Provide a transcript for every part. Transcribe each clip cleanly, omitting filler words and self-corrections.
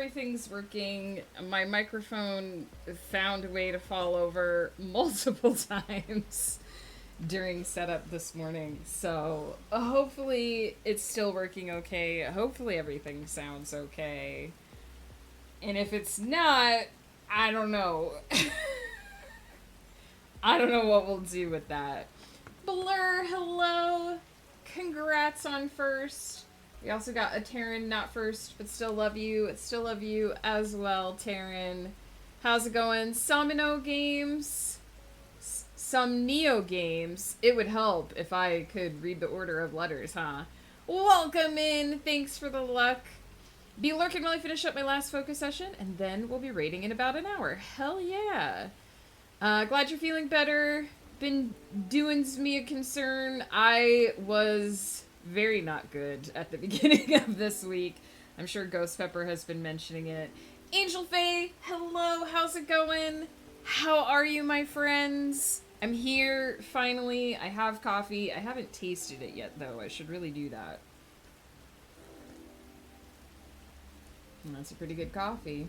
everything's working. My microphone found a way to fall over multiple times during setup this morning. So hopefully it's still working okay. Hopefully everything sounds okay. And if it's not, I don't know. I don't know what we'll do with that. Blur, hello. Congrats on first. We also got a Taryn, not first, but still love you. Still love you as well, Taryn. How's it going? Samino games. Some Neo games. It would help if I could read the order of letters, huh? Welcome in. Thanks for the luck. Be lurking while I finish up my last focus session, and then we'll be raiding in about an hour. Hell yeah. Glad you're feeling better. Been doing's me a concern. I was very not good at the beginning of this week. I'm sure Ghost Pepper has been mentioning it. Angel Faye, hello, how's it going? How are you, my friends? I'm here, finally. I have coffee. I haven't tasted it yet, though. I should really do that. And that's a pretty good coffee.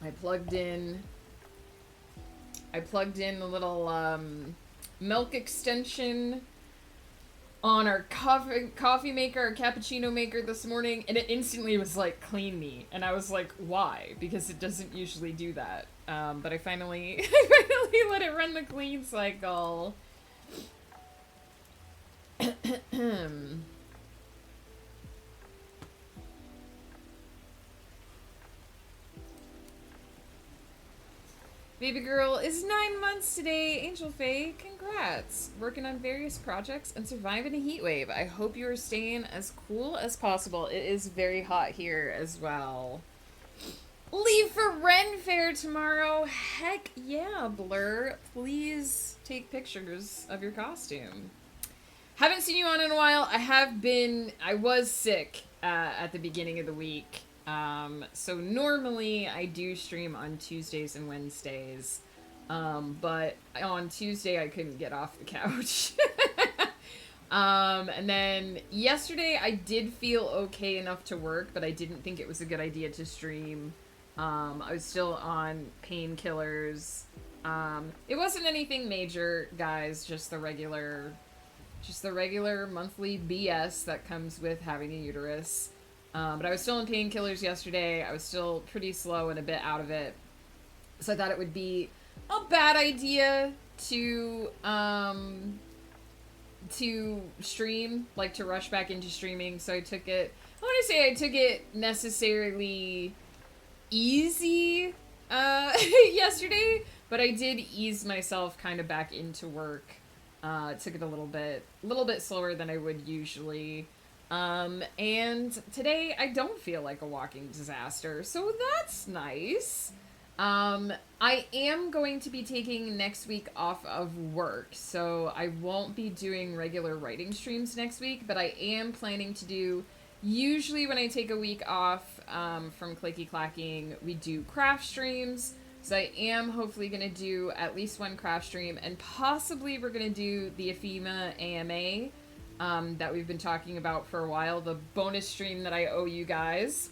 I plugged in the little milk extension on our coffee maker, our cappuccino maker this morning, and it instantly was like, clean me. And I was like, why? Because it doesn't usually do that. But I finally let it run the clean cycle. Baby girl is 9 months today. Angel Faye, congrats. Working on various projects and surviving a heat wave. I hope you are staying as cool as possible. It is very hot here as well. Leave for Ren Fair tomorrow. Heck yeah, Blur. Please take pictures of your costume. Haven't seen you on in a while. I was sick at the beginning of the week. So normally I do stream on Tuesdays and Wednesdays, but on Tuesday I couldn't get off the couch. And then yesterday I did feel okay enough to work, but I didn't think it was a good idea to stream. I was still on painkillers. It wasn't anything major, guys, just the regular monthly BS that comes with having a uterus. But I was still in painkillers yesterday. I was still pretty slow and a bit out of it. So I thought it would be a bad idea to stream, like to rush back into streaming. So I took it necessarily easy yesterday, but I did ease myself kind of back into work. Took it a little bit slower than I would usually. And today I don't feel like a walking disaster, so that's nice. I am going to be taking next week off of work, so I won't be doing regular writing streams next week, but I am planning to do, usually when I take a week off, from clicky clacking, we do craft streams, so I am hopefully going to do at least one craft stream, and possibly we're going to do the Ephema AMA, that we've been talking about for a while, the bonus stream that I owe you guys,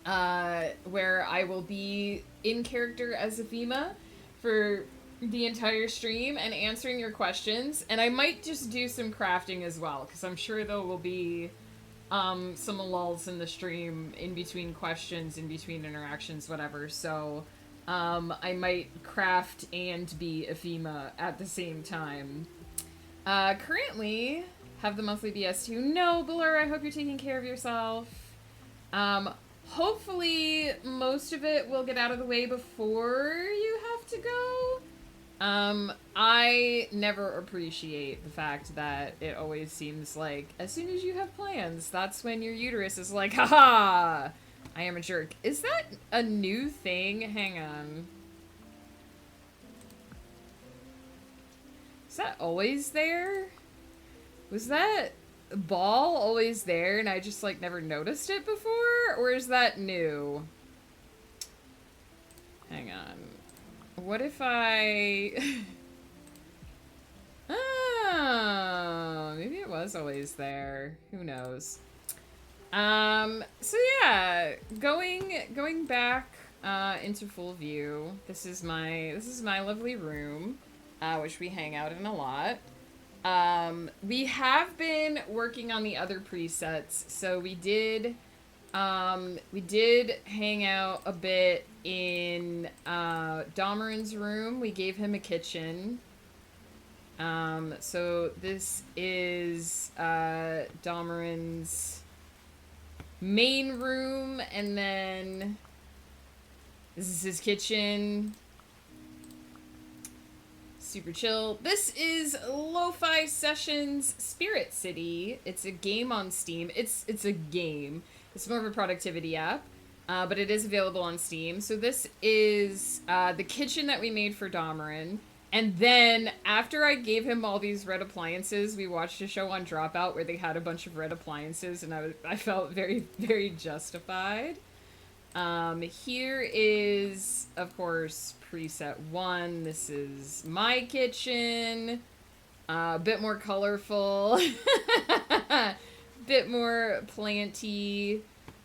where I will be in character as Ephema for the entire stream and answering your questions, and I might just do some crafting as well, because I'm sure there will be some lulls in the stream, in between questions, in between interactions, whatever, so I might craft and be Ephema at the same time. Currently have the monthly BS too. No, Blur, I hope you're taking care of yourself. Hopefully most of it will get out of the way before you have to go. I never appreciate the fact that it always seems like as soon as you have plans, that's when your uterus is like, haha, I am a jerk. Is that a new thing? Hang on. Is that always there? Was that ball always there and I just like never noticed it before? Or is that new? Hang on. What if I... oh, maybe it was always there. Who knows? So yeah, going back into full view. This is my lovely room, which we hang out in a lot. We have been working on the other presets, so we did hang out a bit in Domeran's room. We gave him a kitchen. So this is Domeran's main room, and then this is his kitchen. Super chill. This is Lo-Fi Sessions Spirit City. It's a game on Steam. It's a game. It's more of a productivity app, but it is available on Steam. So this is the kitchen that we made for Domeran. And then after I gave him all these red appliances, we watched a show on Dropout where they had a bunch of red appliances, and I felt very, very justified. Here is, of course, preset 1. This is my kitchen. A bit more colorful. Bit more planty.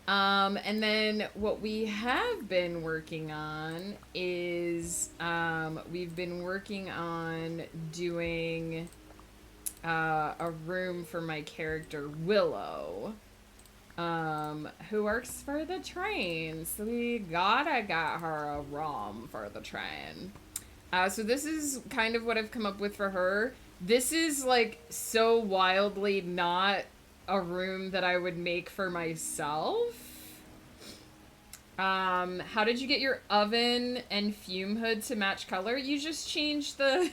And then what we have been working on is we've been working on doing a room for my character Willow, who works for the train. So we gotta get her a room for the train. So this is kind of what I've come up with for her. This is like so wildly not a room that I would make for myself. How did you get your oven and fume hood to match color? You just changed the...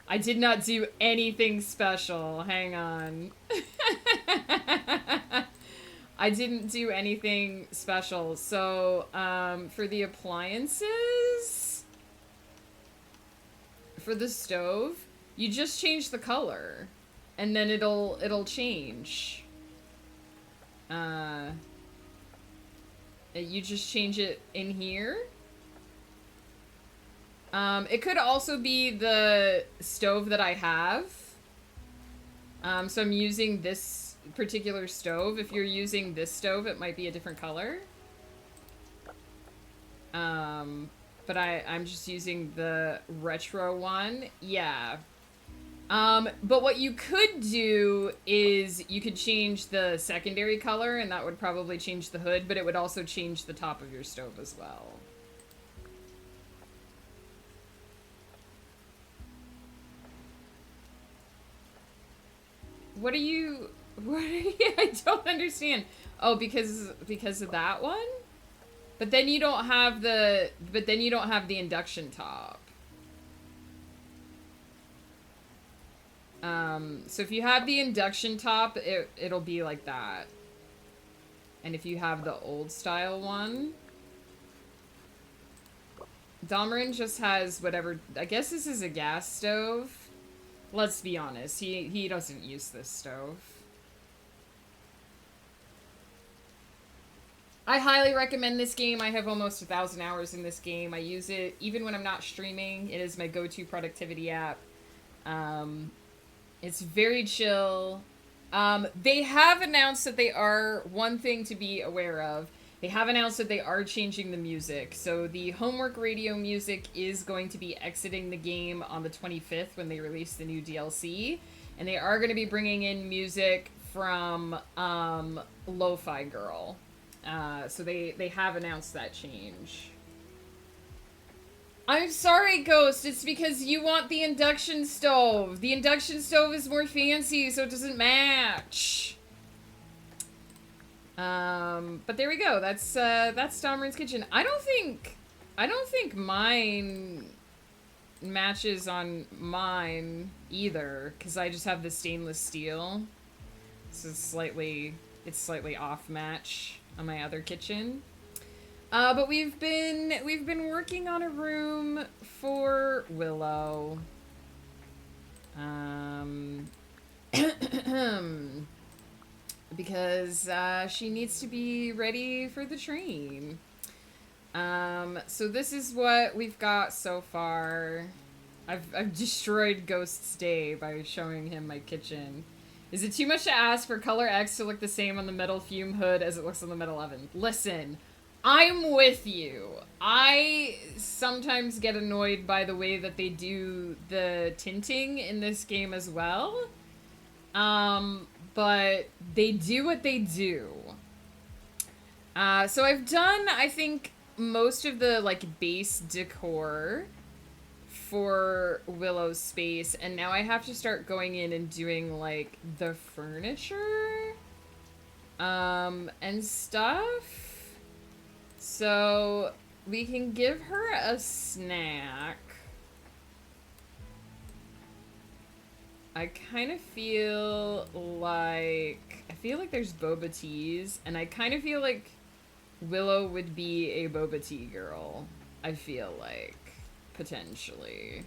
I did not do anything special. Hang on. I didn't do anything special. So, for the appliances, for the stove, you just change the color. And then it'll change. You just change it in here. It could also be the stove that I have. So I'm using this particular stove. If you're using this stove, it might be a different color. But I'm just using the retro one. Yeah. But what you could do is you could change the secondary color, and that would probably change the hood, but it would also change the top of your stove as well. What are you... I don't understand. Oh, because of that one? But then you don't have the... But then you don't have the induction top. So if you have the induction top, it'll be like that. And if you have the old style one... Domeran just has whatever... I guess this is a gas stove. Let's be honest, he doesn't use this stove. I highly recommend this game. I have almost 1,000 hours in this game. I use it even when I'm not streaming. It is my go-to productivity app. It's very chill. They have announced that they are... One thing to be aware of. They have announced that they are changing the music. So the homework radio music is going to be exiting the game on the 25th when they release the new DLC. And they are going to be bringing in music from Lo-Fi Girl. So they have announced that change. I'm sorry, Ghost. It's because you want the induction stove. The induction stove is more fancy, so it doesn't match. But there we go. That's Domeran's kitchen. I don't think mine matches on mine either, because I just have the stainless steel. So it's slightly off match on my other kitchen. But we've been working on a room for Willow. Because she needs to be ready for the train. So this is what we've got so far. I've destroyed Ghost's day by showing him my kitchen. Is it too much to ask for color X to look the same on the metal fume hood as it looks on the metal oven? Listen, I'm with you. I sometimes get annoyed by the way that they do the tinting in this game as well. But they do what they do. So I've done, I think, most of the, like, base decor for Willow's space, and now I have to start going in and doing, like, the furniture, and stuff. So we can give her a snack. I kind of feel like there's boba teas, and I kind of feel like Willow would be a boba tea girl. I feel like, potentially.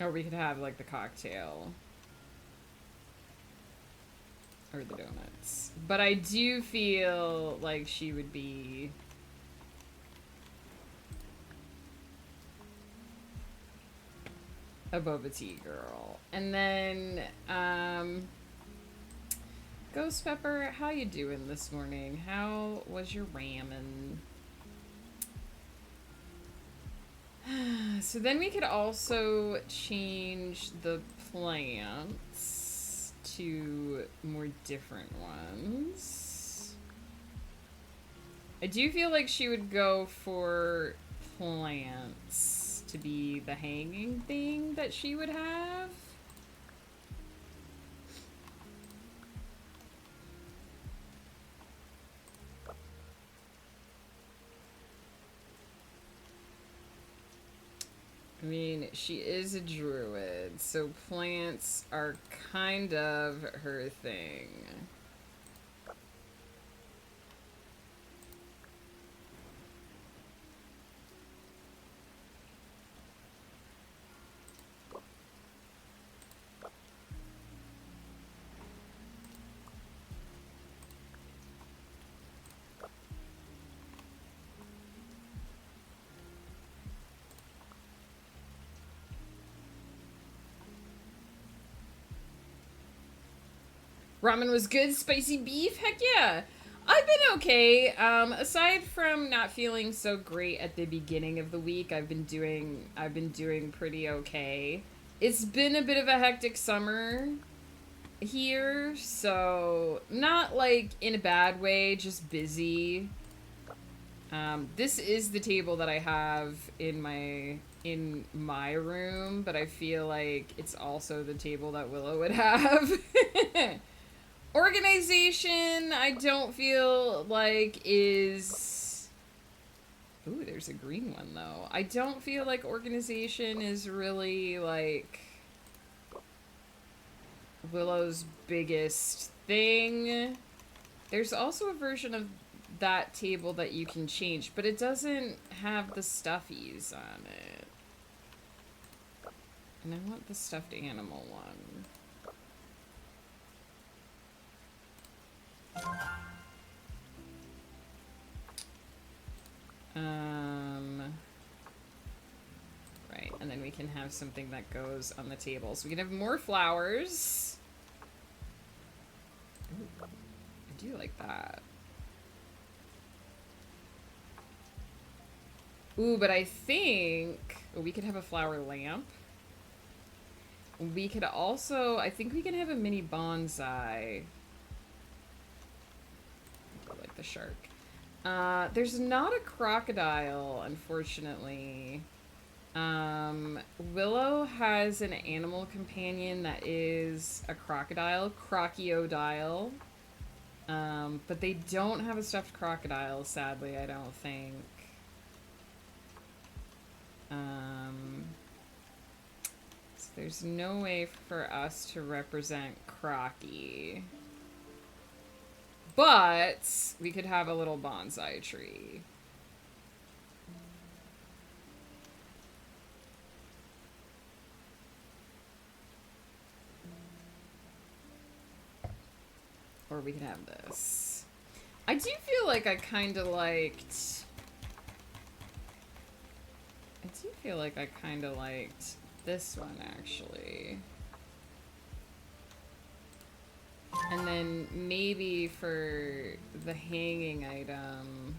Or we could have, like, the cocktail. Or the donuts. But I do feel like she would be... a boba tea girl. And then, Ghost Pepper, how you doing this morning? How was your ramen? So then we could also change the plants to more different ones. I do feel like she would go for plants to be the hanging thing that she would have. I mean, she is a druid, so plants are kind of her thing. Ramen was good. Spicy beef? Heck yeah. I've been okay. Aside from not feeling so great at the beginning of the week, I've been doing pretty okay. It's been a bit of a hectic summer here, so not like in a bad way, just busy. This is the table that I have in my room, but I feel like it's also the table that Willow would have. Organization, I don't feel like is... Ooh, there's a green one, though. I don't feel like organization is really, like, Willow's biggest thing. There's also a version of that table that you can change, but it doesn't have the stuffies on it. And I want the stuffed animal one. Right, and then we can have something that goes on the table. So we can have more flowers. Ooh, I do like that. Ooh, but I think we could have a flower lamp. We could also, I think we can have a mini bonsai. Like the shark. There's not a crocodile, unfortunately. Willow has an animal companion that is a crocodile, Crocodile. But they don't have a stuffed crocodile, sadly, I don't think. There's no way for us to represent Crocky. But we could have a little bonsai tree. Or we can have this. I do feel like I kind of liked... I do feel like I kind of liked this one, actually. And then maybe for the hanging item,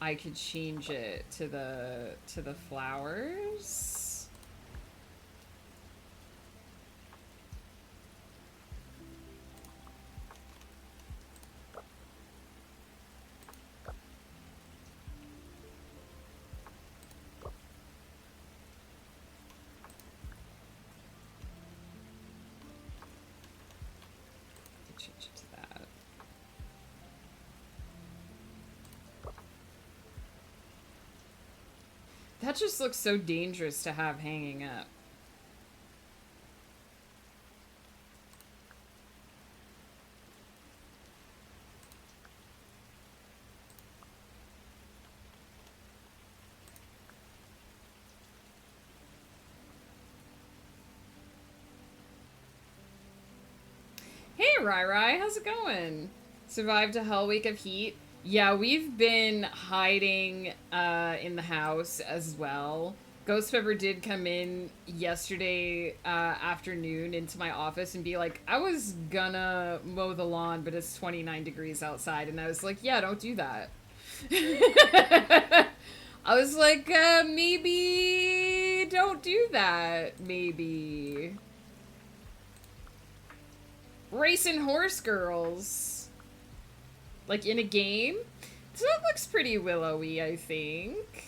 I could change it to the flowers. Change it to that. That just looks so dangerous to have hanging up. Hey, Rai, how's it going? Survived a hell week of heat. Yeah, we've been hiding in the house as well. Ghost Pepper did come in yesterday afternoon into my office and be like, I was gonna mow the lawn, but it's 29 degrees outside. And I was like, yeah, don't do that. I was like, maybe don't do that. Maybe. Racing horse girls. Like in a game? So that looks pretty willowy, I think.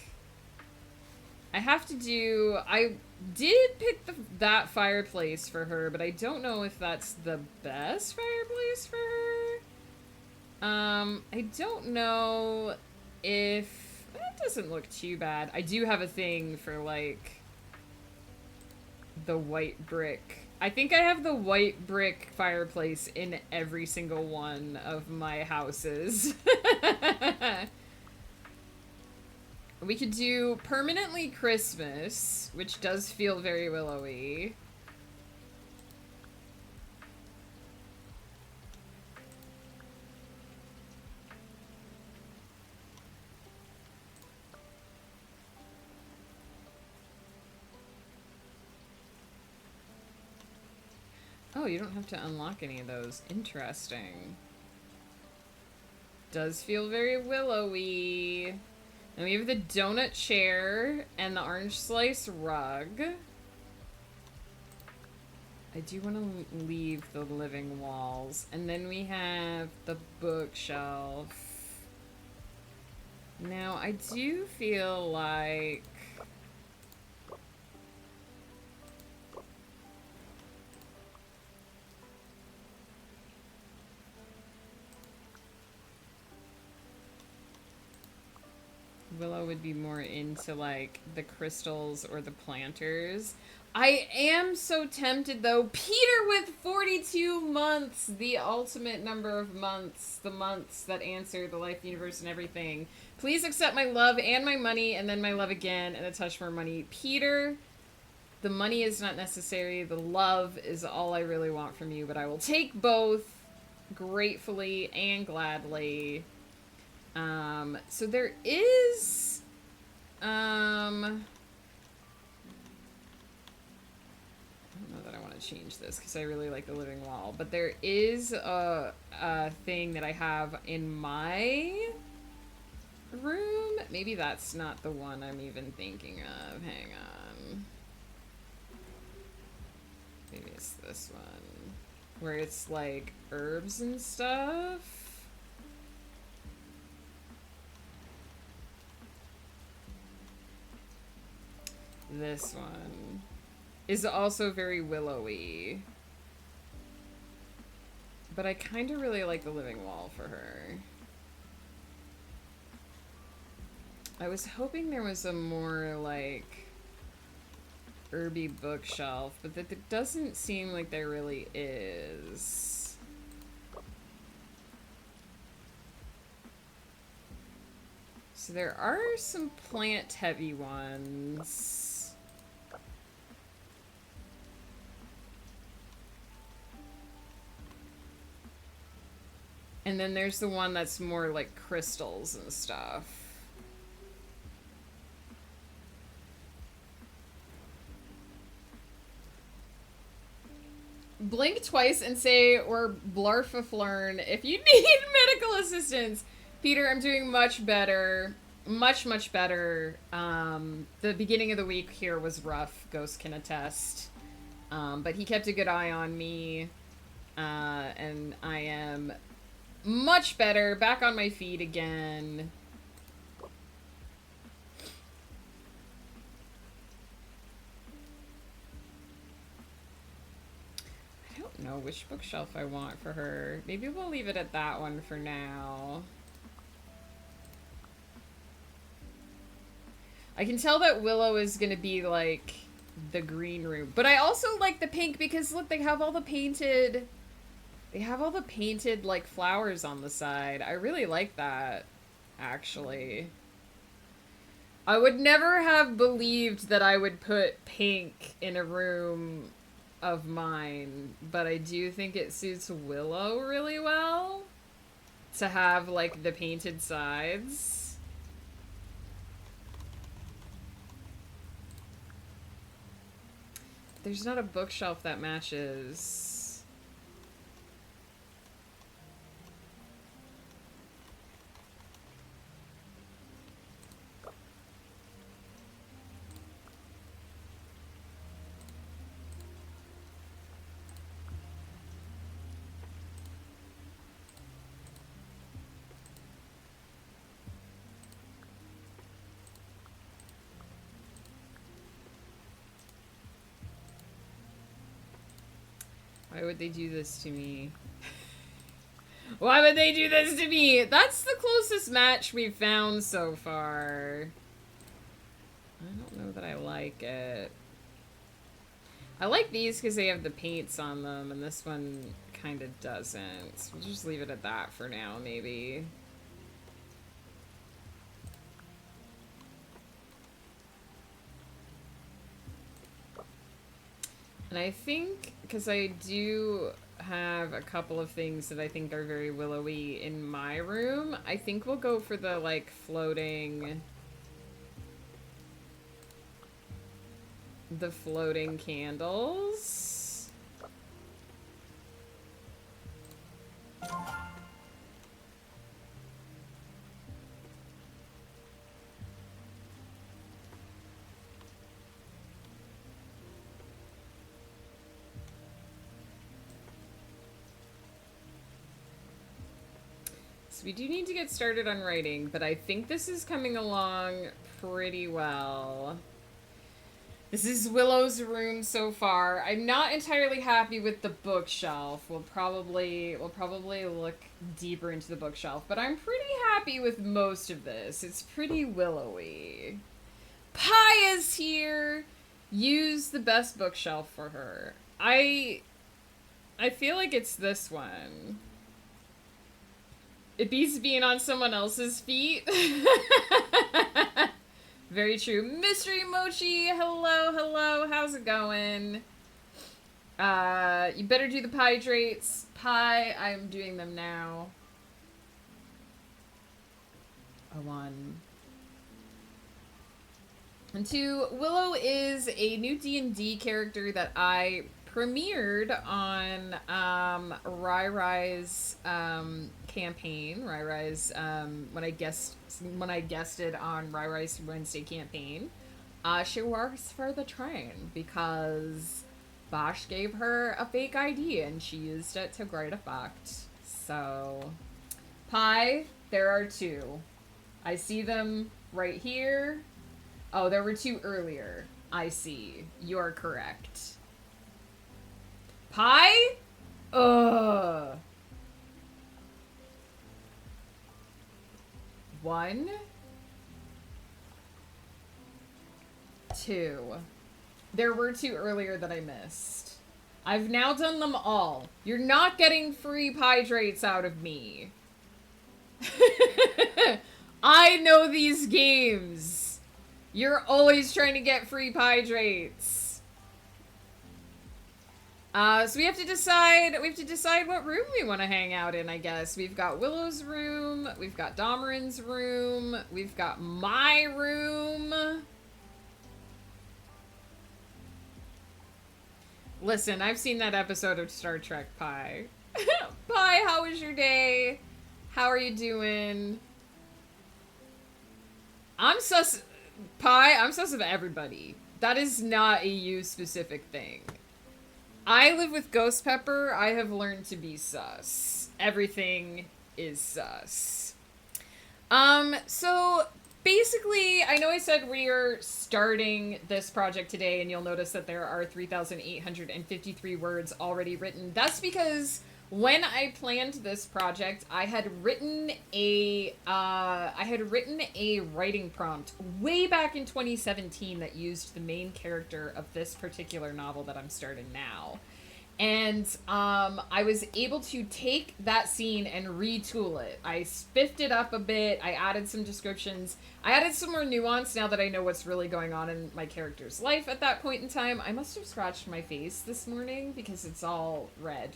I have to do... I did pick that fireplace for her, but I don't know if that's the best fireplace for her. I don't know if... That doesn't look too bad. I do have a thing for, like, the white brick. I think I have the white brick fireplace in every single one of my houses. We could do permanently Christmas, which does feel very willowy. Oh, you don't have to unlock any of those. Interesting. Does feel very willowy. And we have the donut chair and the orange slice rug. I do want to leave the living walls. And then we have the bookshelf. Now, I do feel like... Willow would be more into, like, the crystals or the planters. I am so tempted, though. Peter with 42 months! The ultimate number of months. The months that answer the life, universe, and everything. Please accept my love and my money, and then my love again, and a touch more money. Peter, the money is not necessary. The love is all I really want from you, but I will take both gratefully and gladly. So there is, I don't know that I want to change this because I really like the living wall, but there is a thing that I have in my room. Maybe that's not the one I'm even thinking of. Hang on. Maybe it's this one, where it's like herbs and stuff. This one is also very willowy. But I kind of really like the living wall for her. I was hoping there was a more, like, herby bookshelf, but that it doesn't seem like there really is. So there are some plant-heavy ones. And then there's the one that's more like crystals and stuff. Blink twice and say, or blarfaflern if you need medical assistance. Peter, I'm doing much better. Much, much better. The beginning of the week here was rough, Ghost can attest. But he kept a good eye on me. And I am much better, back on my feet again. I don't know which bookshelf I want for her. Maybe we'll leave it at that one for now. I can tell that Willow is gonna be like the green room, but I also like the pink because look, they have all the painted like flowers on the side. I really like that, actually. I would never have believed that I would put pink in a room of mine, but I do think it suits Willow really well to have like the painted sides. There's not a bookshelf that matches. Why would they do this to me? Why would they do this to me? That's the closest match we've found so far. I don't know that I like it. I like these because they have the paints on them, and this one kind of doesn't. So we'll just leave it at that for now, maybe. And I think, because I do have a couple of things that I think are very willowy in my room, I think we'll go for the, like, floating... the floating candles. So we do need to get started on writing, but I think this is coming along pretty well. This is Willow's room so far. I'm not entirely happy with the bookshelf. We'll probably look deeper into the bookshelf, but I'm pretty happy with most of this. It's pretty willowy. Pie is here. Use the best bookshelf for her. I feel like it's this one. It beats being on someone else's feet. Very true. Mystery Mochi, hello, hello. How's it going? You better do the hydrates. Pie, I'm doing them now. A 1. And 2, Willow is a new D&D character that I premiered on Rai Rai's campaign. Rai Rai's when I guested on Rai Rai's Wednesday campaign. She works for the train because Bosch gave her a fake ID and she used it to great effect. So, Pie, there are 2. I see them right here. Oh, there were 2 earlier. I see. You're correct. Pie? Ugh. 1, 2. There were two earlier that I missed. I've now done them all. You're not getting free hydrates out of me. I know these games. You're always trying to get free hydrates. So we have to decide what room we want to hang out in, I guess. We've got Willow's room, we've got Domeren's room, we've got my room. Listen, I've seen that episode of Star Trek, Pi. Pi, how was your day? How are you doing? I'm sus of everybody. That is not a you-specific thing. I live with Ghost Pepper. I have learned to be sus. Everything is sus. So basically, I know I said we are starting this project today, and you'll notice that there are 3,853 words already written. That's because when I planned this project, I had written a writing prompt way back in 2017 that used the main character of this particular novel that I'm starting now. And I was able to take that scene and retool it. I spiffed it up a bit. I added some descriptions. I added some more nuance now that I know what's really going on in my character's life at that point in time. I must have scratched my face this morning because it's all red.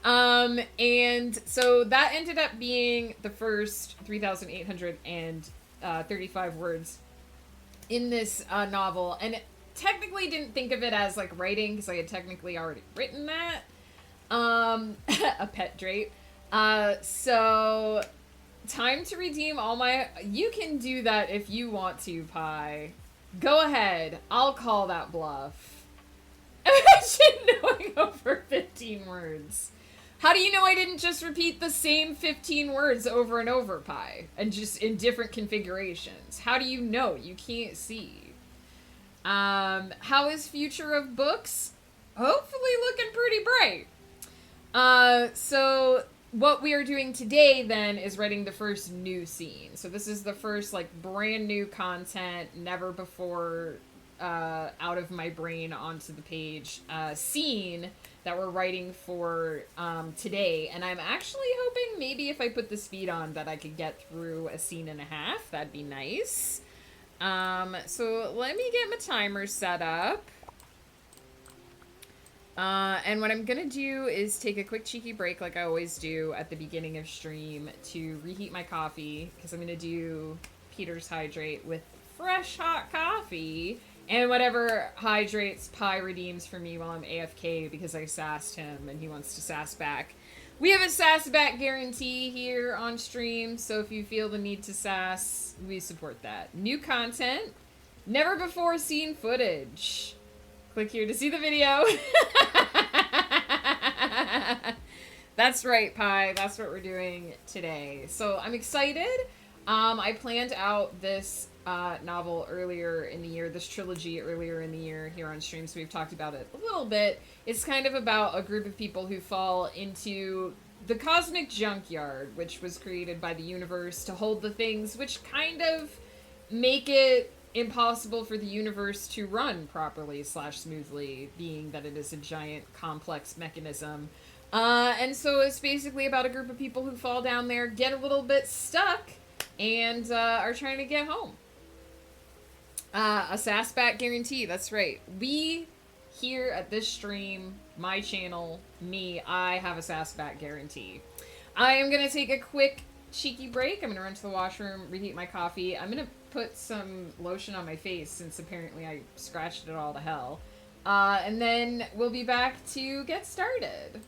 And so that ended up being the first 3,835 words in this novel. And technically didn't think of it as like writing because I had technically already written that. A pet drape. So time to redeem all my... You can do that if you want to, Pi. Go ahead. I'll call that bluff. Imagine knowing over 15 words. How do you know I didn't just repeat the same 15 words over and over, Pi? And just in different configurations? How do you know? You can't see. How is future of books? Hopefully looking pretty bright. So what we are doing today then is writing the first new scene. So this is the first like brand new content, never before out of my brain onto the page scene that we're writing for today. And I'm actually hoping maybe if I put the speed on that I could get through a scene and a half. That'd be nice. So let me get my timer set up. And what I'm gonna do is take a quick cheeky break like I always do at the beginning of stream to reheat my coffee, because I'm gonna do Peter's Hydrate with fresh hot coffee and whatever hydrates Pi redeems for me while I'm AFK because I sassed him and he wants to sass back. We have a sass back guarantee here on stream, so if you feel the need to sass, we support that. New content, never before seen footage. Click here to see the video. That's right, Pi. That's what we're doing today. So I'm excited. I planned out this novel earlier in the year, this trilogy earlier in the year here on stream, so we've talked about it a little bit. It's kind of about a group of people who fall into the cosmic junkyard, which was created by the universe to hold the things which kind of make it impossible for the universe to run properly / smoothly, being that it is a giant complex mechanism. And so it's basically about a group of people who fall down there, get a little bit stuck, and are trying to get home. A sassback guarantee, that's right. We here at this stream, my channel, me, I have a sassback guarantee. I am going to take a quick cheeky break. I'm going to run to the washroom, reheat my coffee. I'm going to put some lotion on my face since apparently I scratched it all to hell. And then we'll be back to get started.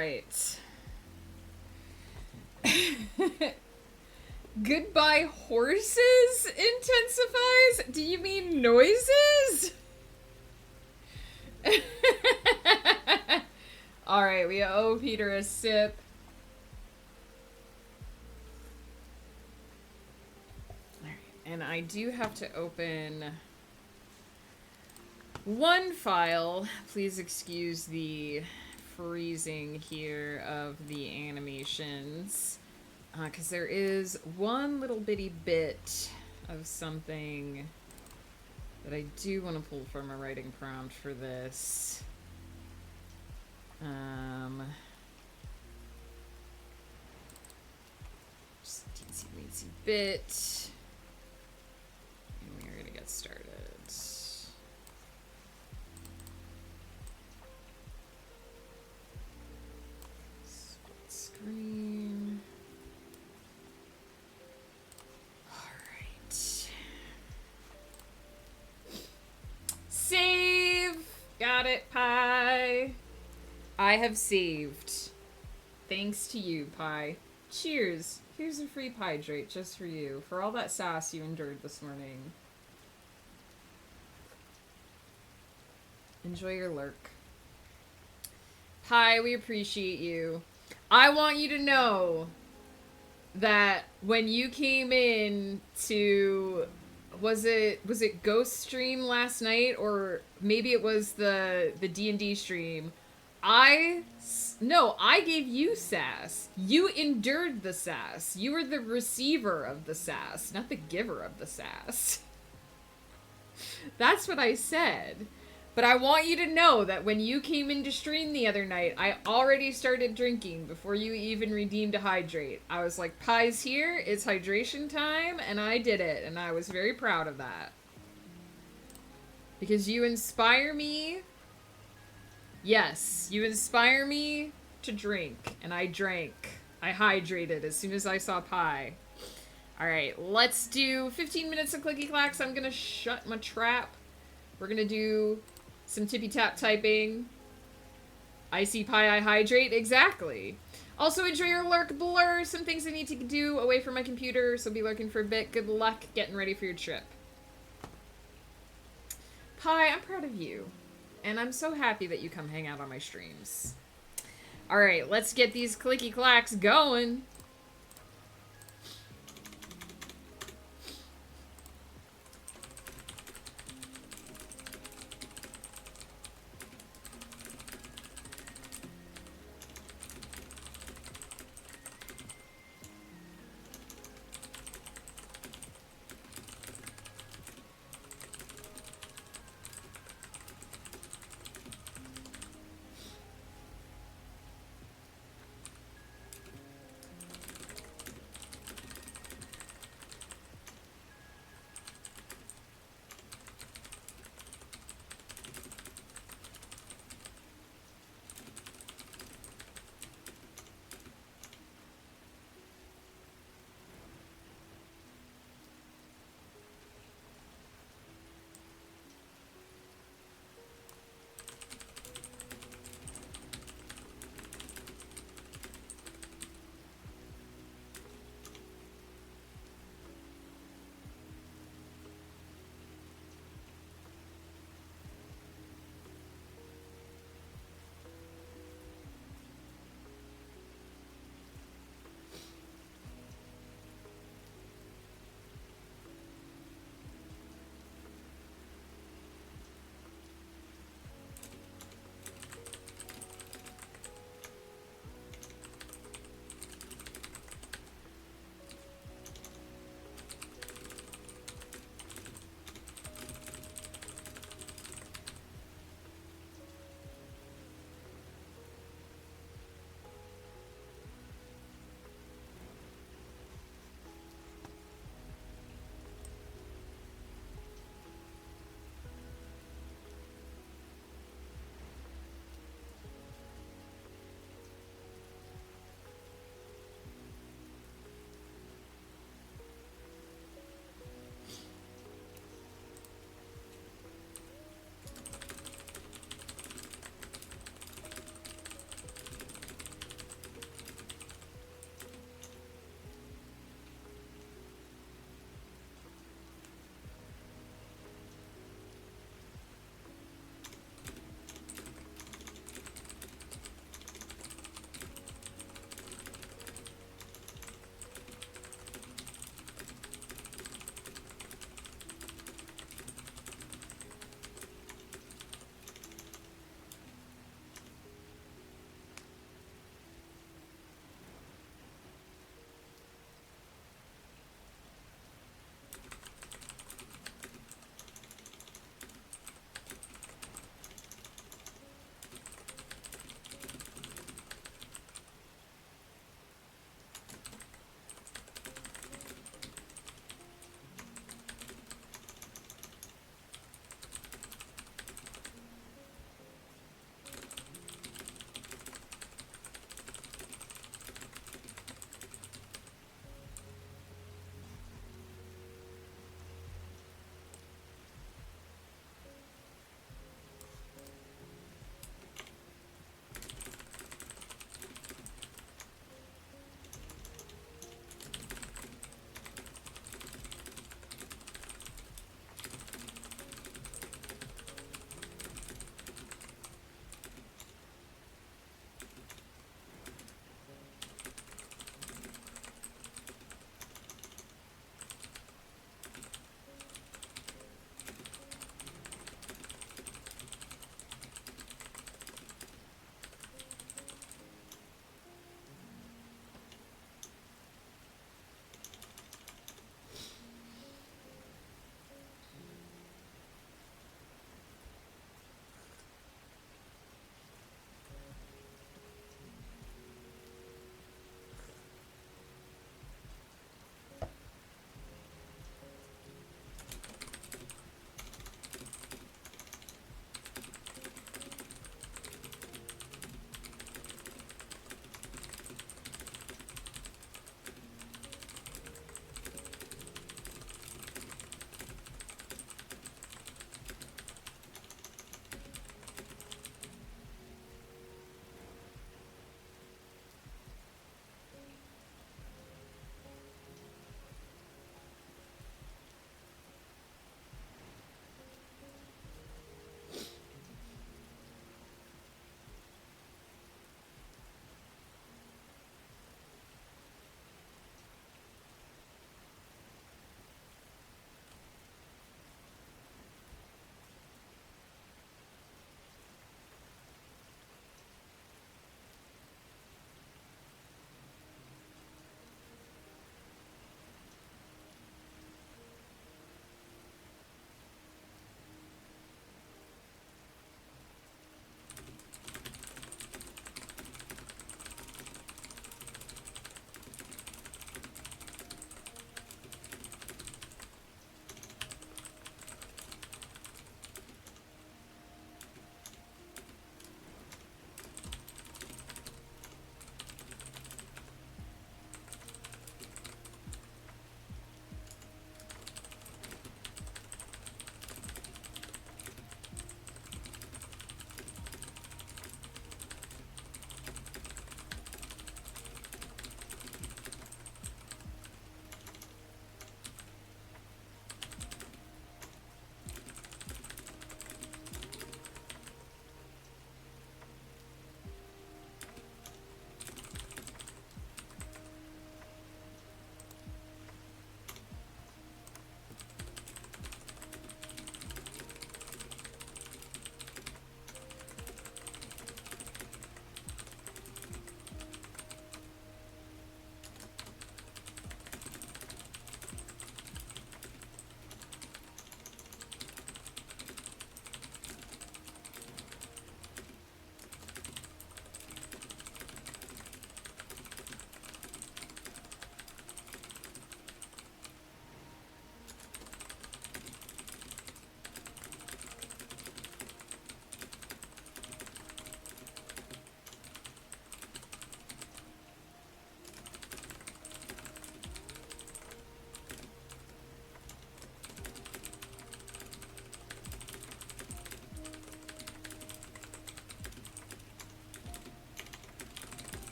right. Goodbye horses intensifies? Do you mean noises? Alright, we owe Peter a sip. Alright, and I do have to open one file. Please excuse the freezing here of the animations. Because there is one little bitty bit of something that I do want to pull from a writing prompt for this. Just a teensy weensy bit. And we're gonna get started. Split screen. Save! Got it, Pie. I have saved. Thanks to you, Pie. Cheers. Here's a free Piedrate just for you, for all that sass you endured this morning. Enjoy your lurk. Pie, we appreciate you. I want you to know that when you came in to... Was it Ghost stream last night, or maybe it was the D&D stream? I gave you sass. You endured the sass. You were the receiver of the sass, not the giver of the sass. That's what I said. But I want you to know that when you came into stream the other night, I already started drinking before you even redeemed a hydrate. I was like, Pie's here, it's hydration time, and I did it, and I was very proud of that. Because you inspire me. Yes, you inspire me to drink, and I drank. I hydrated as soon as I saw Pie. Alright, let's do 15 minutes of clicky clacks. I'm gonna shut my trap. We're gonna do some tippy-tap typing. I see Pie, I hydrate. Exactly. Also, enjoy your lurk, Blur. Some things I need to do away from my computer, so be lurking for a bit. Good luck getting ready for your trip. Pie, I'm proud of you. And I'm so happy that you come hang out on my streams. Alright, let's get these clicky clacks going.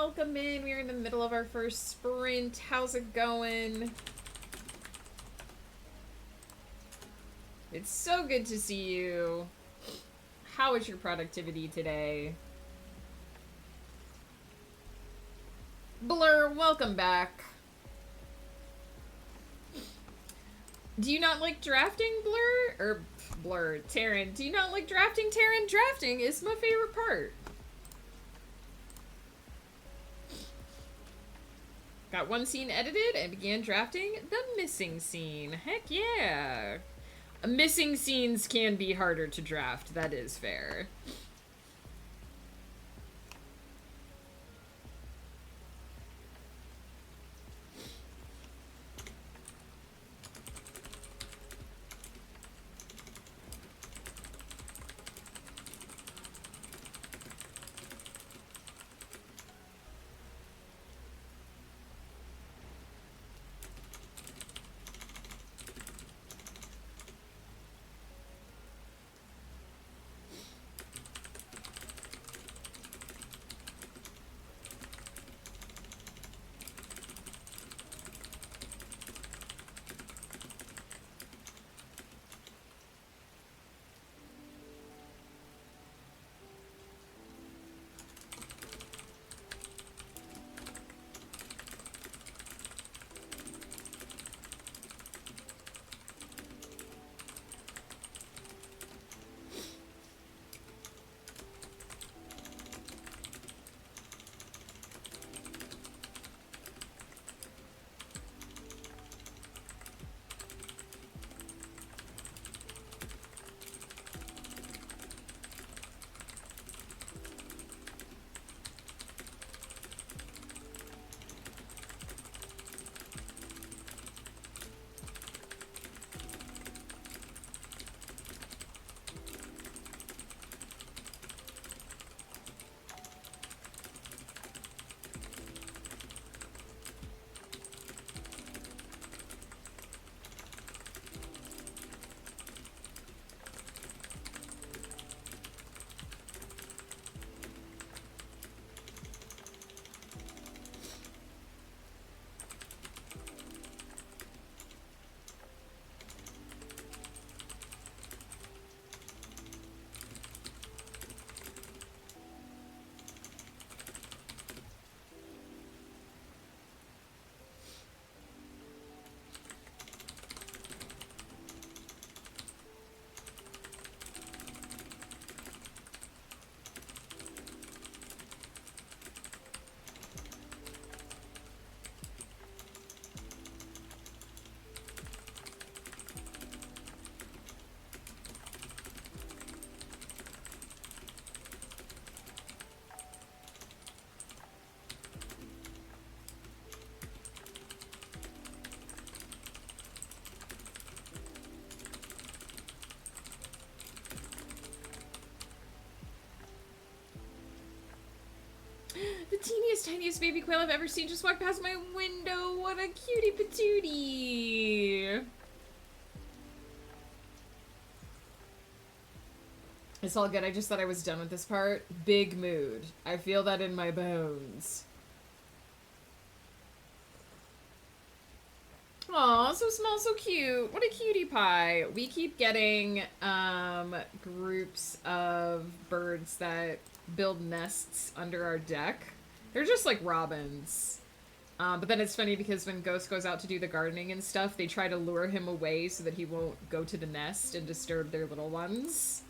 welcome in. We're in the middle of our first sprint. How's it going? It's so good to see you. How is your productivity today? Blur, welcome back. Do you not like drafting, Blur? Or Blur, Taryn. Do you not like drafting, Taryn? Drafting is my favorite part. Got one scene edited and began drafting the missing scene. Heck yeah. Missing scenes can be harder to draft, that is fair. The teeniest, tiniest baby quail I've ever seen just walked past my window. What a cutie patootie. It's all good. I just thought I was done with this part. Big mood. I feel that in my bones. Aw, so small, so cute. What a cutie pie. We keep getting groups of birds that build nests under our deck. They're just like robins. But then it's funny because when Ghost goes out to do the gardening and stuff, they try to lure him away so that he won't go to the nest and disturb their little ones.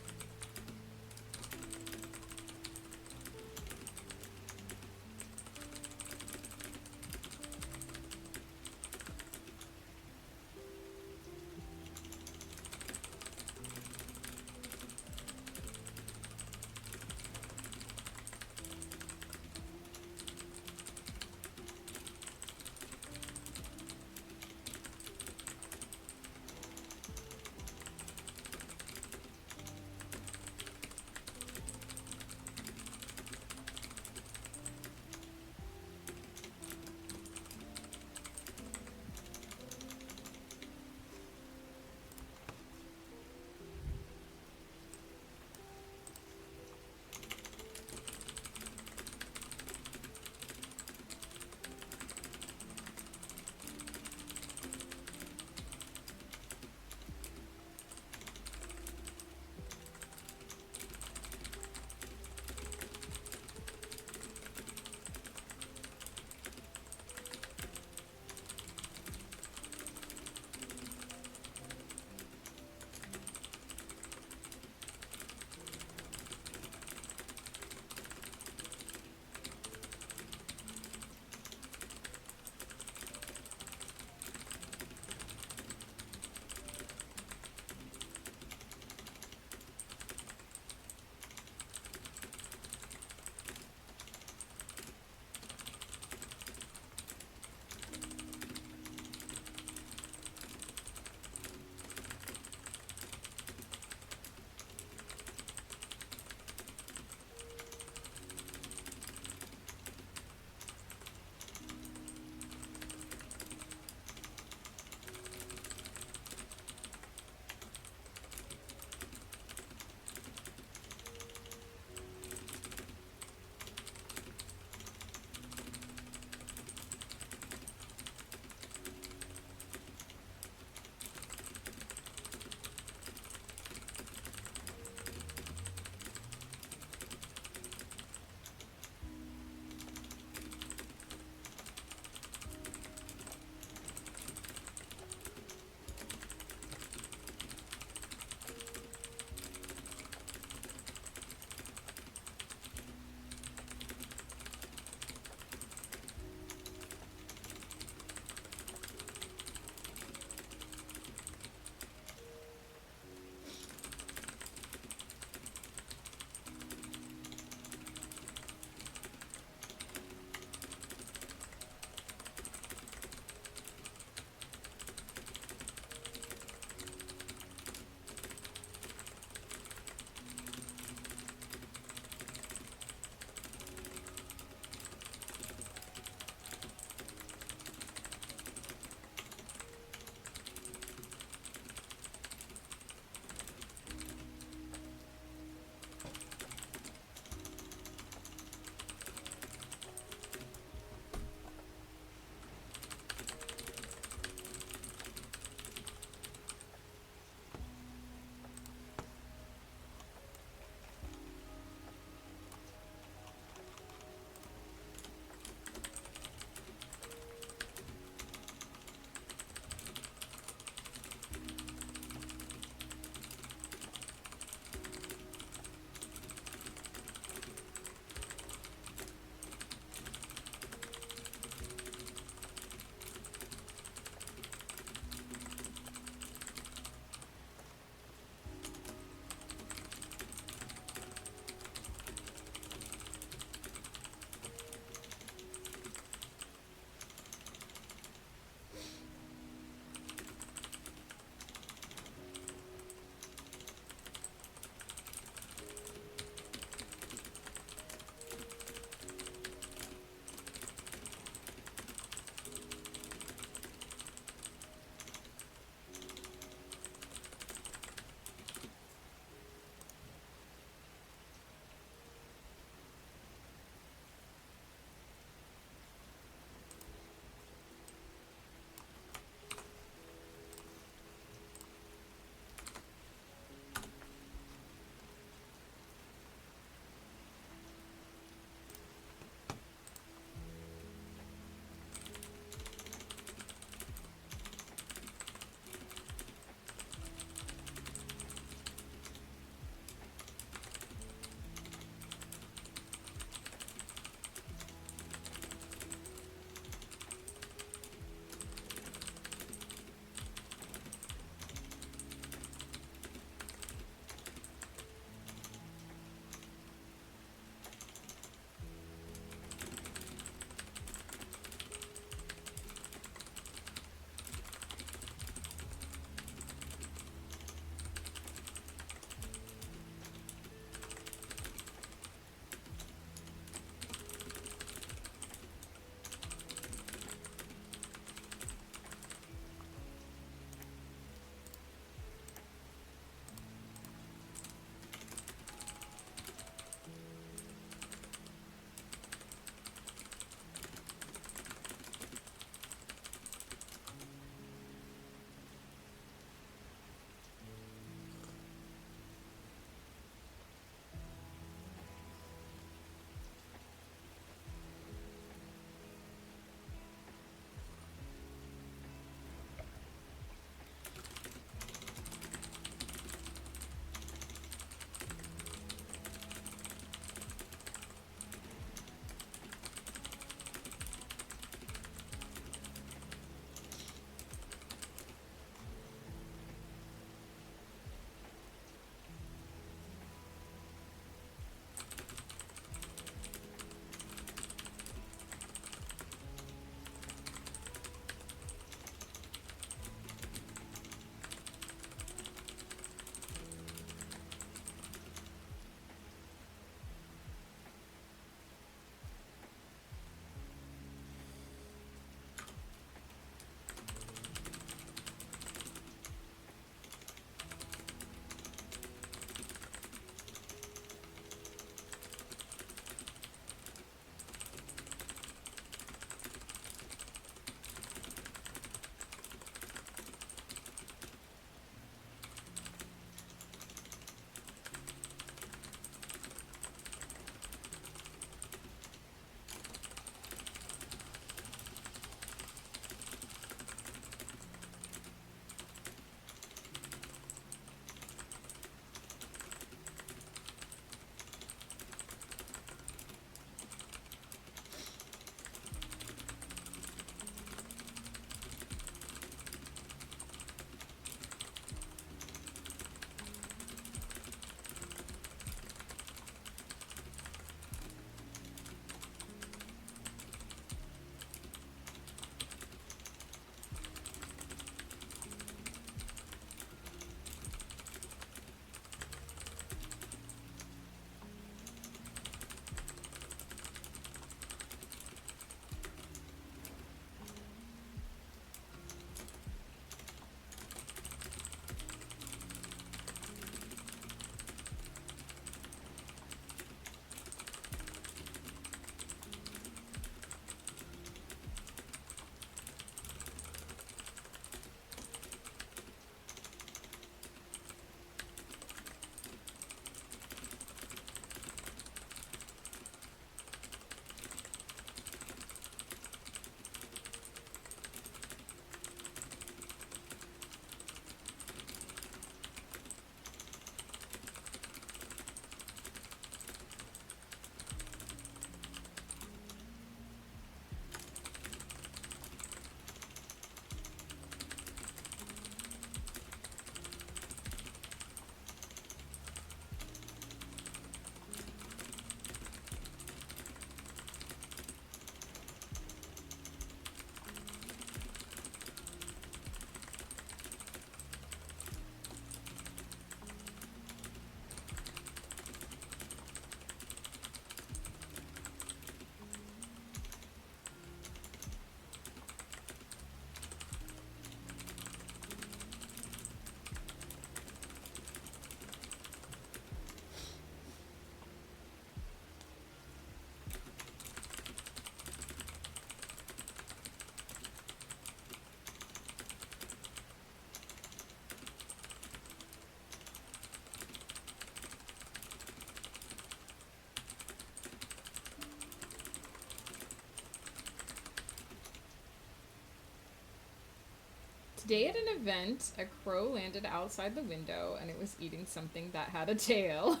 day at an event, a crow landed outside the window and it was eating something that had a tail.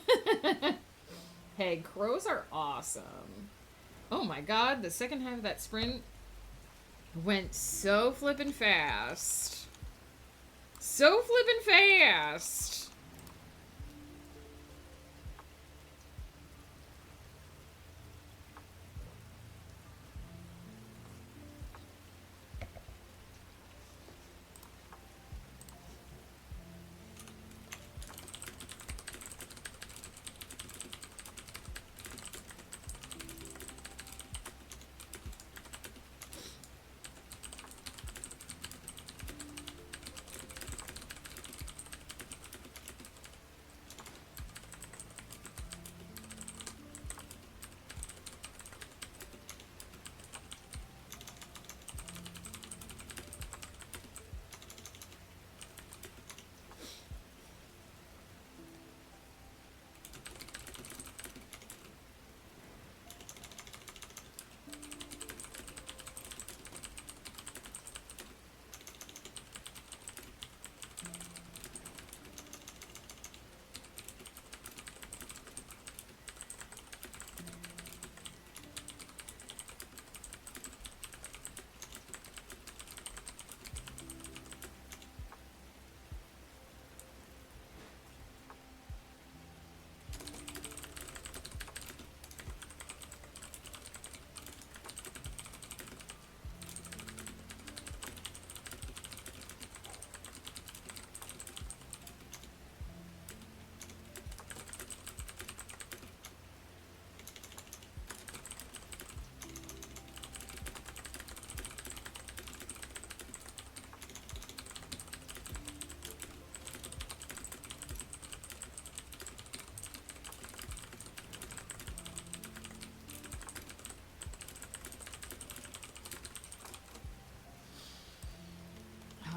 Hey, crows are awesome. Oh my god, the second half of that sprint went so flippin' fast. So flippin' fast.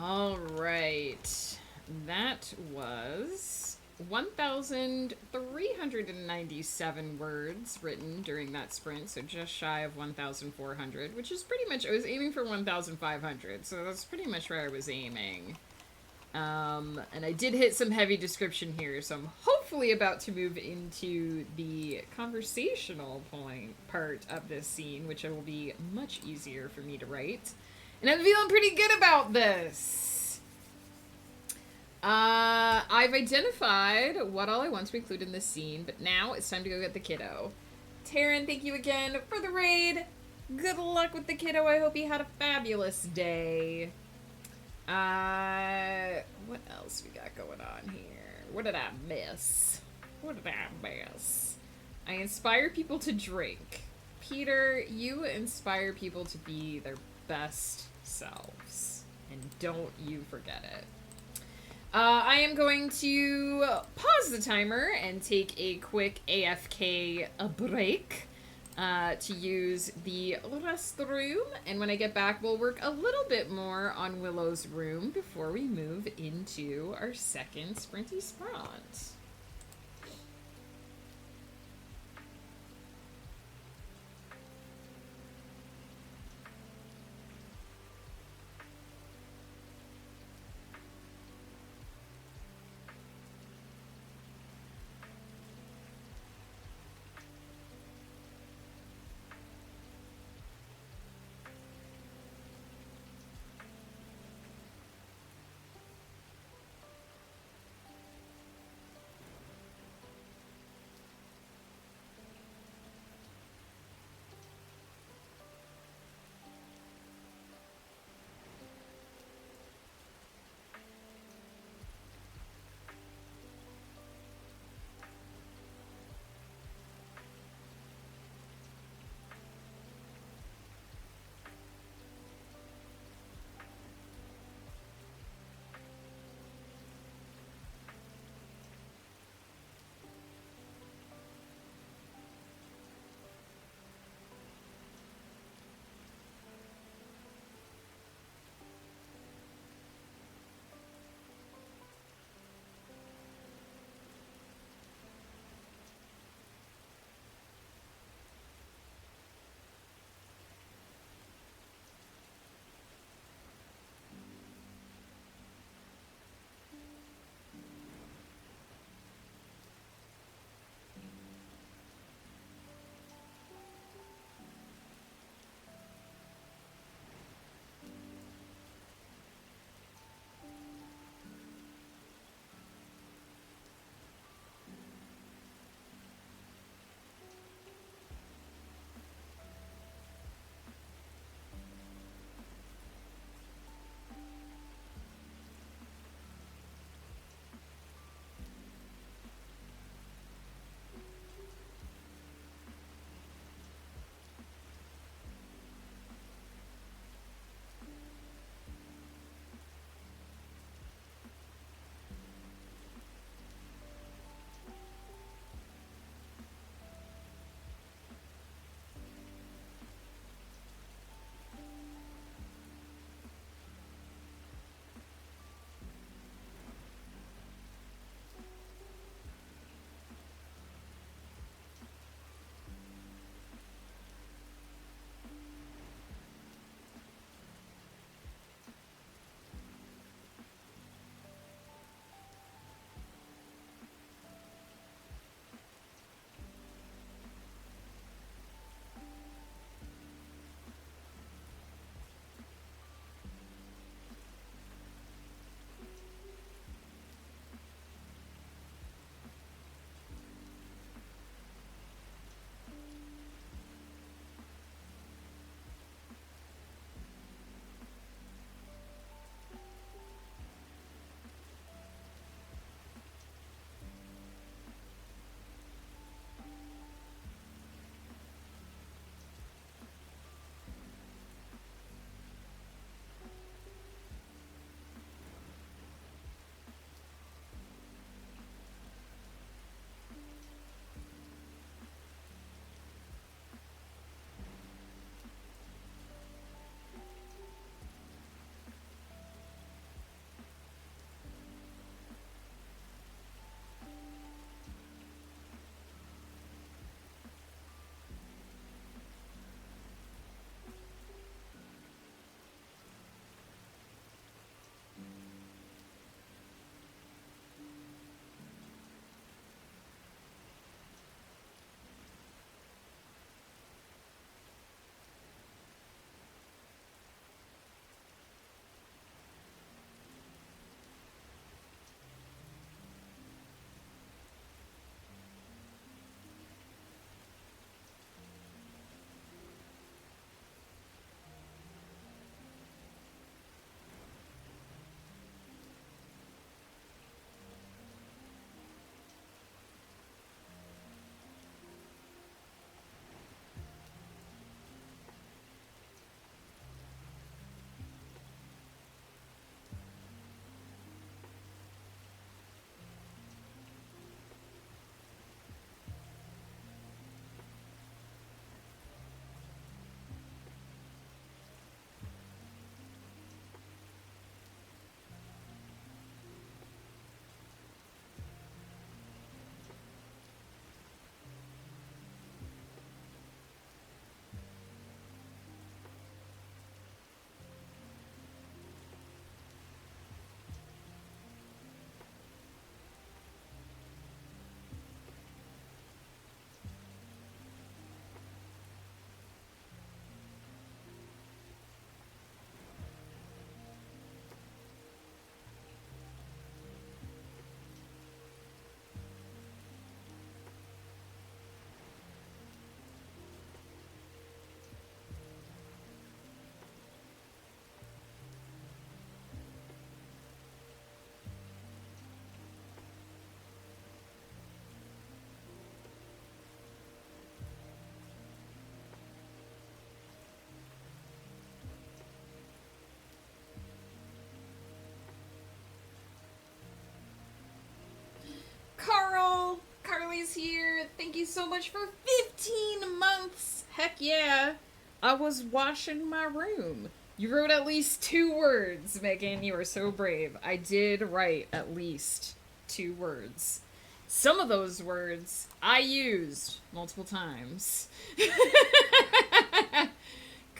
All right. That was 1,397 words written during that sprint, so just shy of 1,400, which is pretty much, I was aiming for 1,500, so that's pretty much where I was aiming. And I did hit some heavy description here, so I'm hopefully about to move into the conversational part of this scene, which will be much easier for me to write. And I'm feeling pretty good about this. I've identified what all I want to include in this scene, but now it's time to go get the kiddo. Taryn, thank you again for the raid. Good luck with the kiddo. I hope you had a fabulous day. What else we got going on here? What did I miss? I inspire people to drink. Peter, you inspire people to be their best selves. And don't you forget it. I am going to pause the timer and take a quick AFK break to use the restroom. And when I get back, we'll work a little bit more on Willow's room before we move into our second sprinty sprint. Thank you so much for 15 months. Heck yeah. I was washing my room. You wrote at least 2 words, Megan. You are so brave. I did write at least 2 words. Some of those words I used multiple times.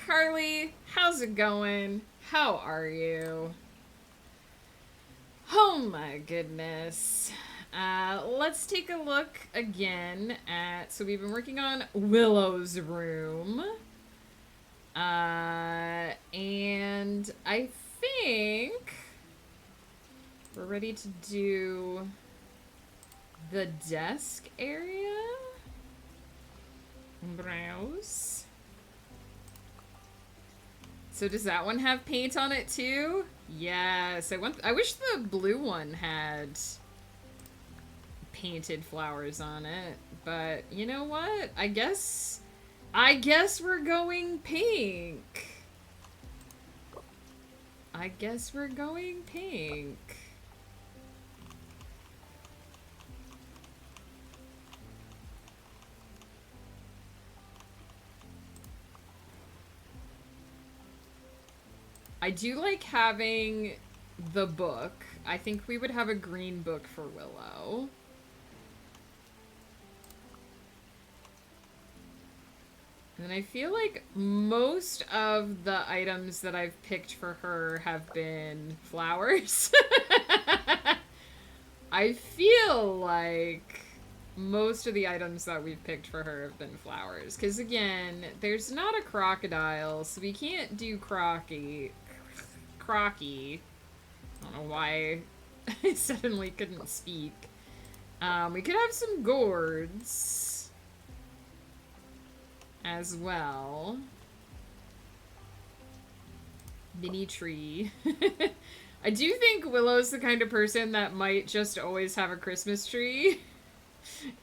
Carly, how's it going? How are you? Oh my goodness. Let's take a look again at... So we've been working on Willow's room. And I think we're ready to do the desk area. Browse. So does that one have paint on it too? Yes. I wish the blue one had painted flowers on it, but you know what? I guess we're going pink. I guess we're going pink. I do like having the book. I think we would have a green book for Willow. And I feel like most of the items that I've picked for her have been flowers. I feel like most of the items that we've picked for her have been flowers. Because again, there's not a crocodile, so we can't do Crocky. I don't know why I suddenly couldn't speak. We could have some gourds as well. Mini tree. I do think Willow's the kind of person that might just always have a Christmas tree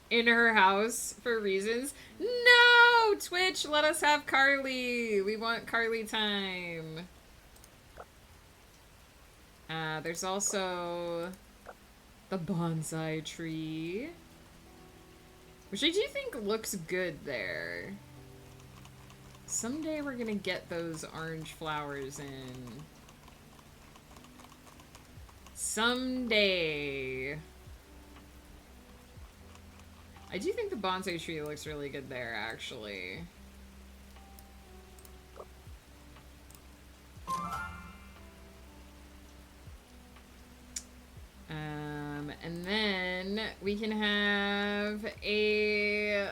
in her house for reasons. No! Twitch, let us have Carly. We want Carly time. There's also the bonsai tree, which I do think looks good there. Someday we're gonna get those orange flowers in. Someday. I do think the bonsai tree looks really good there, actually. And then we can have a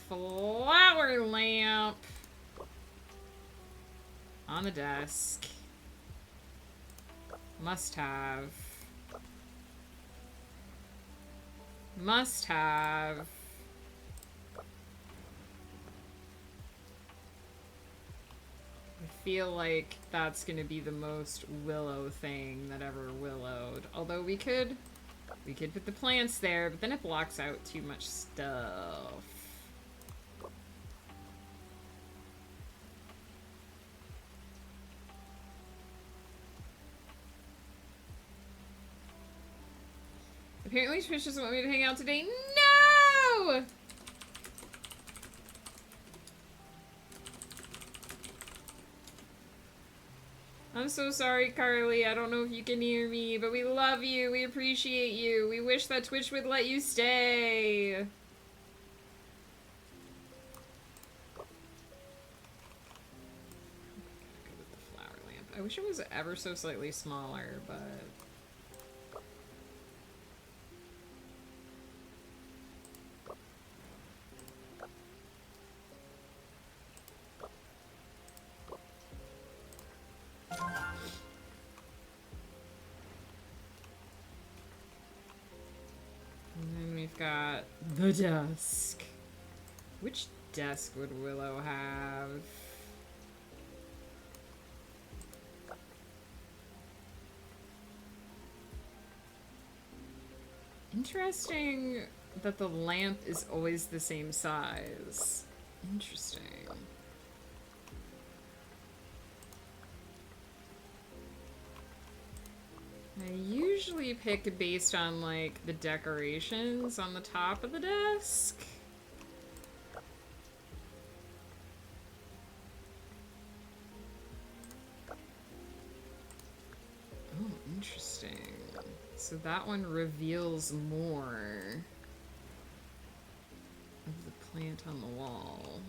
flower lamp on the desk. Must have. Must have. I feel like that's gonna be the most Willow thing that ever willowed. Although we could put the plants there, but then it blocks out too much stuff. Apparently Trish doesn't want me to hang out today. No! I'm so sorry, Carly. I don't know if you can hear me, but we love you. We appreciate you. We wish that Twitch would let you stay. Go with the flower lamp. I wish it was ever so slightly smaller, but... got the desk. Which desk would Willow have? Interesting that the lamp is always the same size. Interesting. I usually pick based on, like, the decorations on the top of the desk. Interesting. So that one reveals more of the plant on the wall.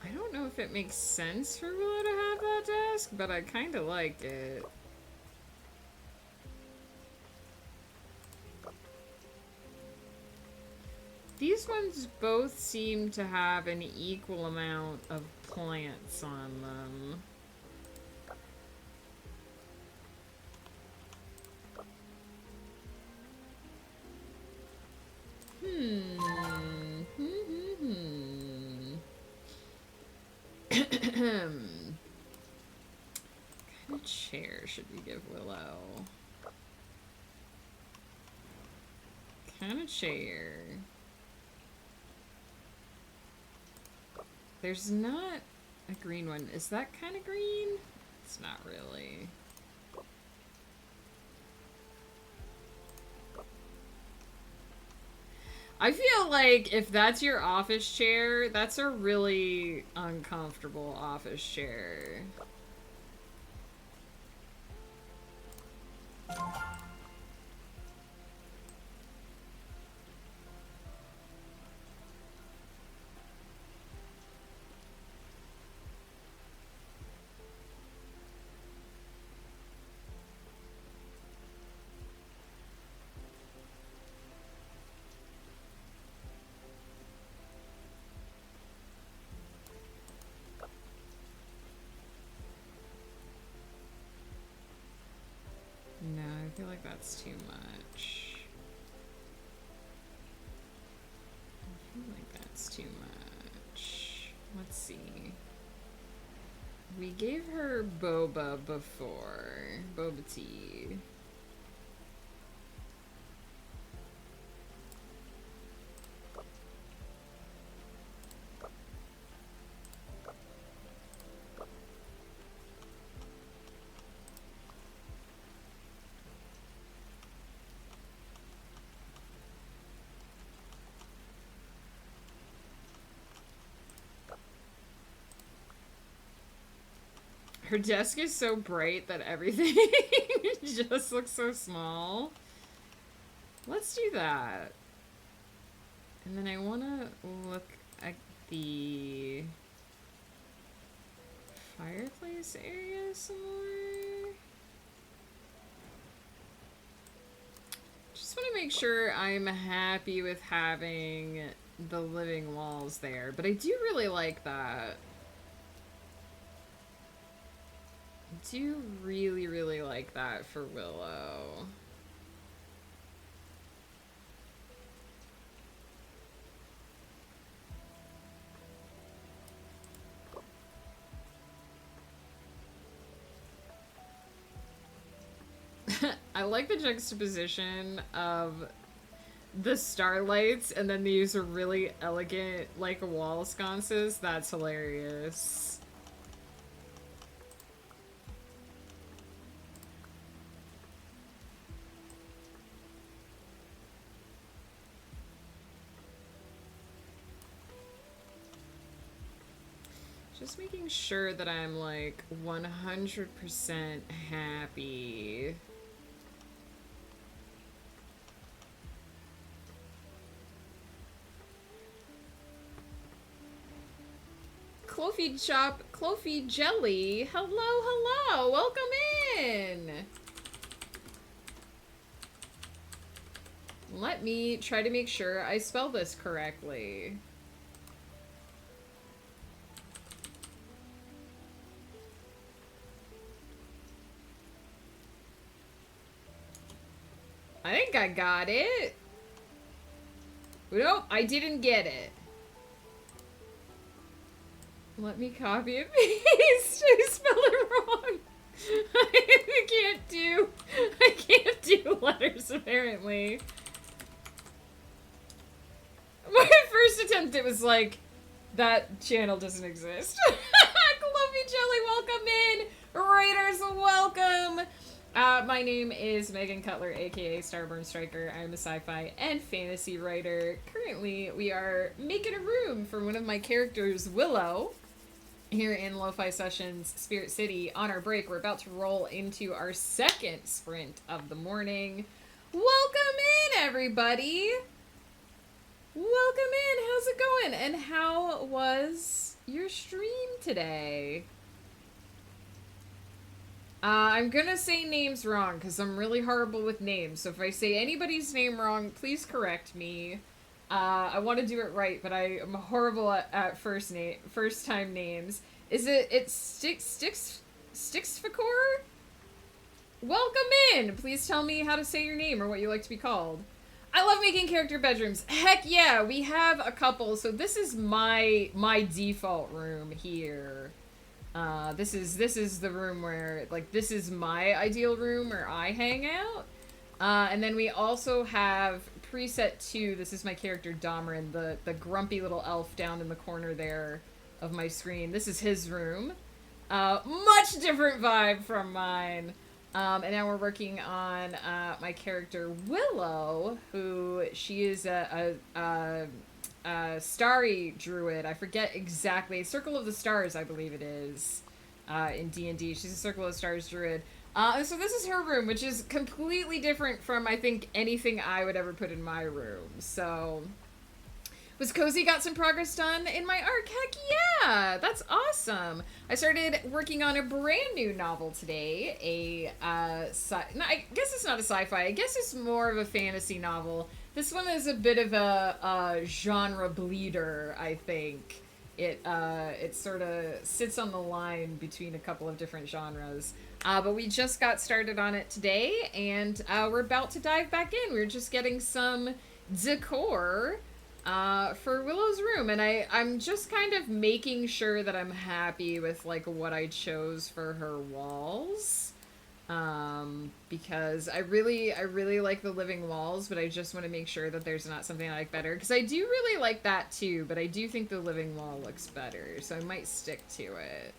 I don't know if it makes sense for Willow to have that desk, but I kind of like it. These ones both seem to have an equal amount of plants on them. What kind of chair should we give Willow? Kind of chair. There's not a green one. Is that kind of green? It's not really. I feel like if that's your office chair, that's a really uncomfortable office chair. No, I feel like that's too much. I feel like that's too much. Let's see. We gave her boba before. Boba tea. Her desk is so bright that everything just looks so small. Let's do that. And then I want to look at the fireplace area some more. Just want to make sure I'm happy with having the living walls there. But I do really like that. I do really, really like that for Willow. I like the juxtaposition of the starlights and then these are really elegant, like, wall sconces. That's hilarious. Just making sure that I'm, like, 100% happy. Clofee Chop, Clofee Jelly, hello, hello, welcome in! Let me try to make sure I spell this correctly. I think I got it. Nope, I didn't get it. Let me copy and paste. I spelled it wrong. I can't do letters apparently. My first attempt, it was like, that channel doesn't exist. Clovey Jelly, welcome in. Raiders, welcome. My name is Megan Cutler, aka Starborn Striker. I'm a sci-fi and fantasy writer. Currently, we are making a room for one of my characters, Willow, here in Lo-Fi Sessions Spirit City. On our break, we're about to roll into our second sprint of the morning. Welcome in, everybody! Welcome in! How's it going? And how was your stream today? I'm gonna say names wrong because I'm really horrible with names. So if I say anybody's name wrong, please correct me. I want to do it right, but I am horrible at first time names. It's Stixficor? Welcome in! Please tell me how to say your name or what you like to be called. I love making character bedrooms. Heck yeah, we have a couple. So this is my default room here. This is the room where, like, this is my ideal room where I hang out. And then we also have preset 2. This is my character Domrin, the grumpy little elf down in the corner there of my screen. This is his room. Much different vibe from mine. And now we're working on my character Willow, who she is a starry druid. I forget exactly. Circle of the Stars, I believe it is, in D&D. She's a Circle of the Stars druid. So this is her room, which is completely different from, I think, anything I would ever put in my room. So, was cozy? Got some progress done in my arc? Heck yeah! That's awesome! I started working on a brand new novel today. I guess it's not a sci-fi. I guess it's more of a fantasy novel. This one is a bit of a genre bleeder, I think. It sort of sits on the line between a couple of different genres. But we just got started on it today, and we're about to dive back in. We're just getting some decor for Willow's room, and I'm just kind of making sure that I'm happy with, like, what I chose for her walls. Because I really like the living walls, but I just want to make sure that there's not something I like better, because I do really like that too, but I do think the living wall looks better, so I might stick to it.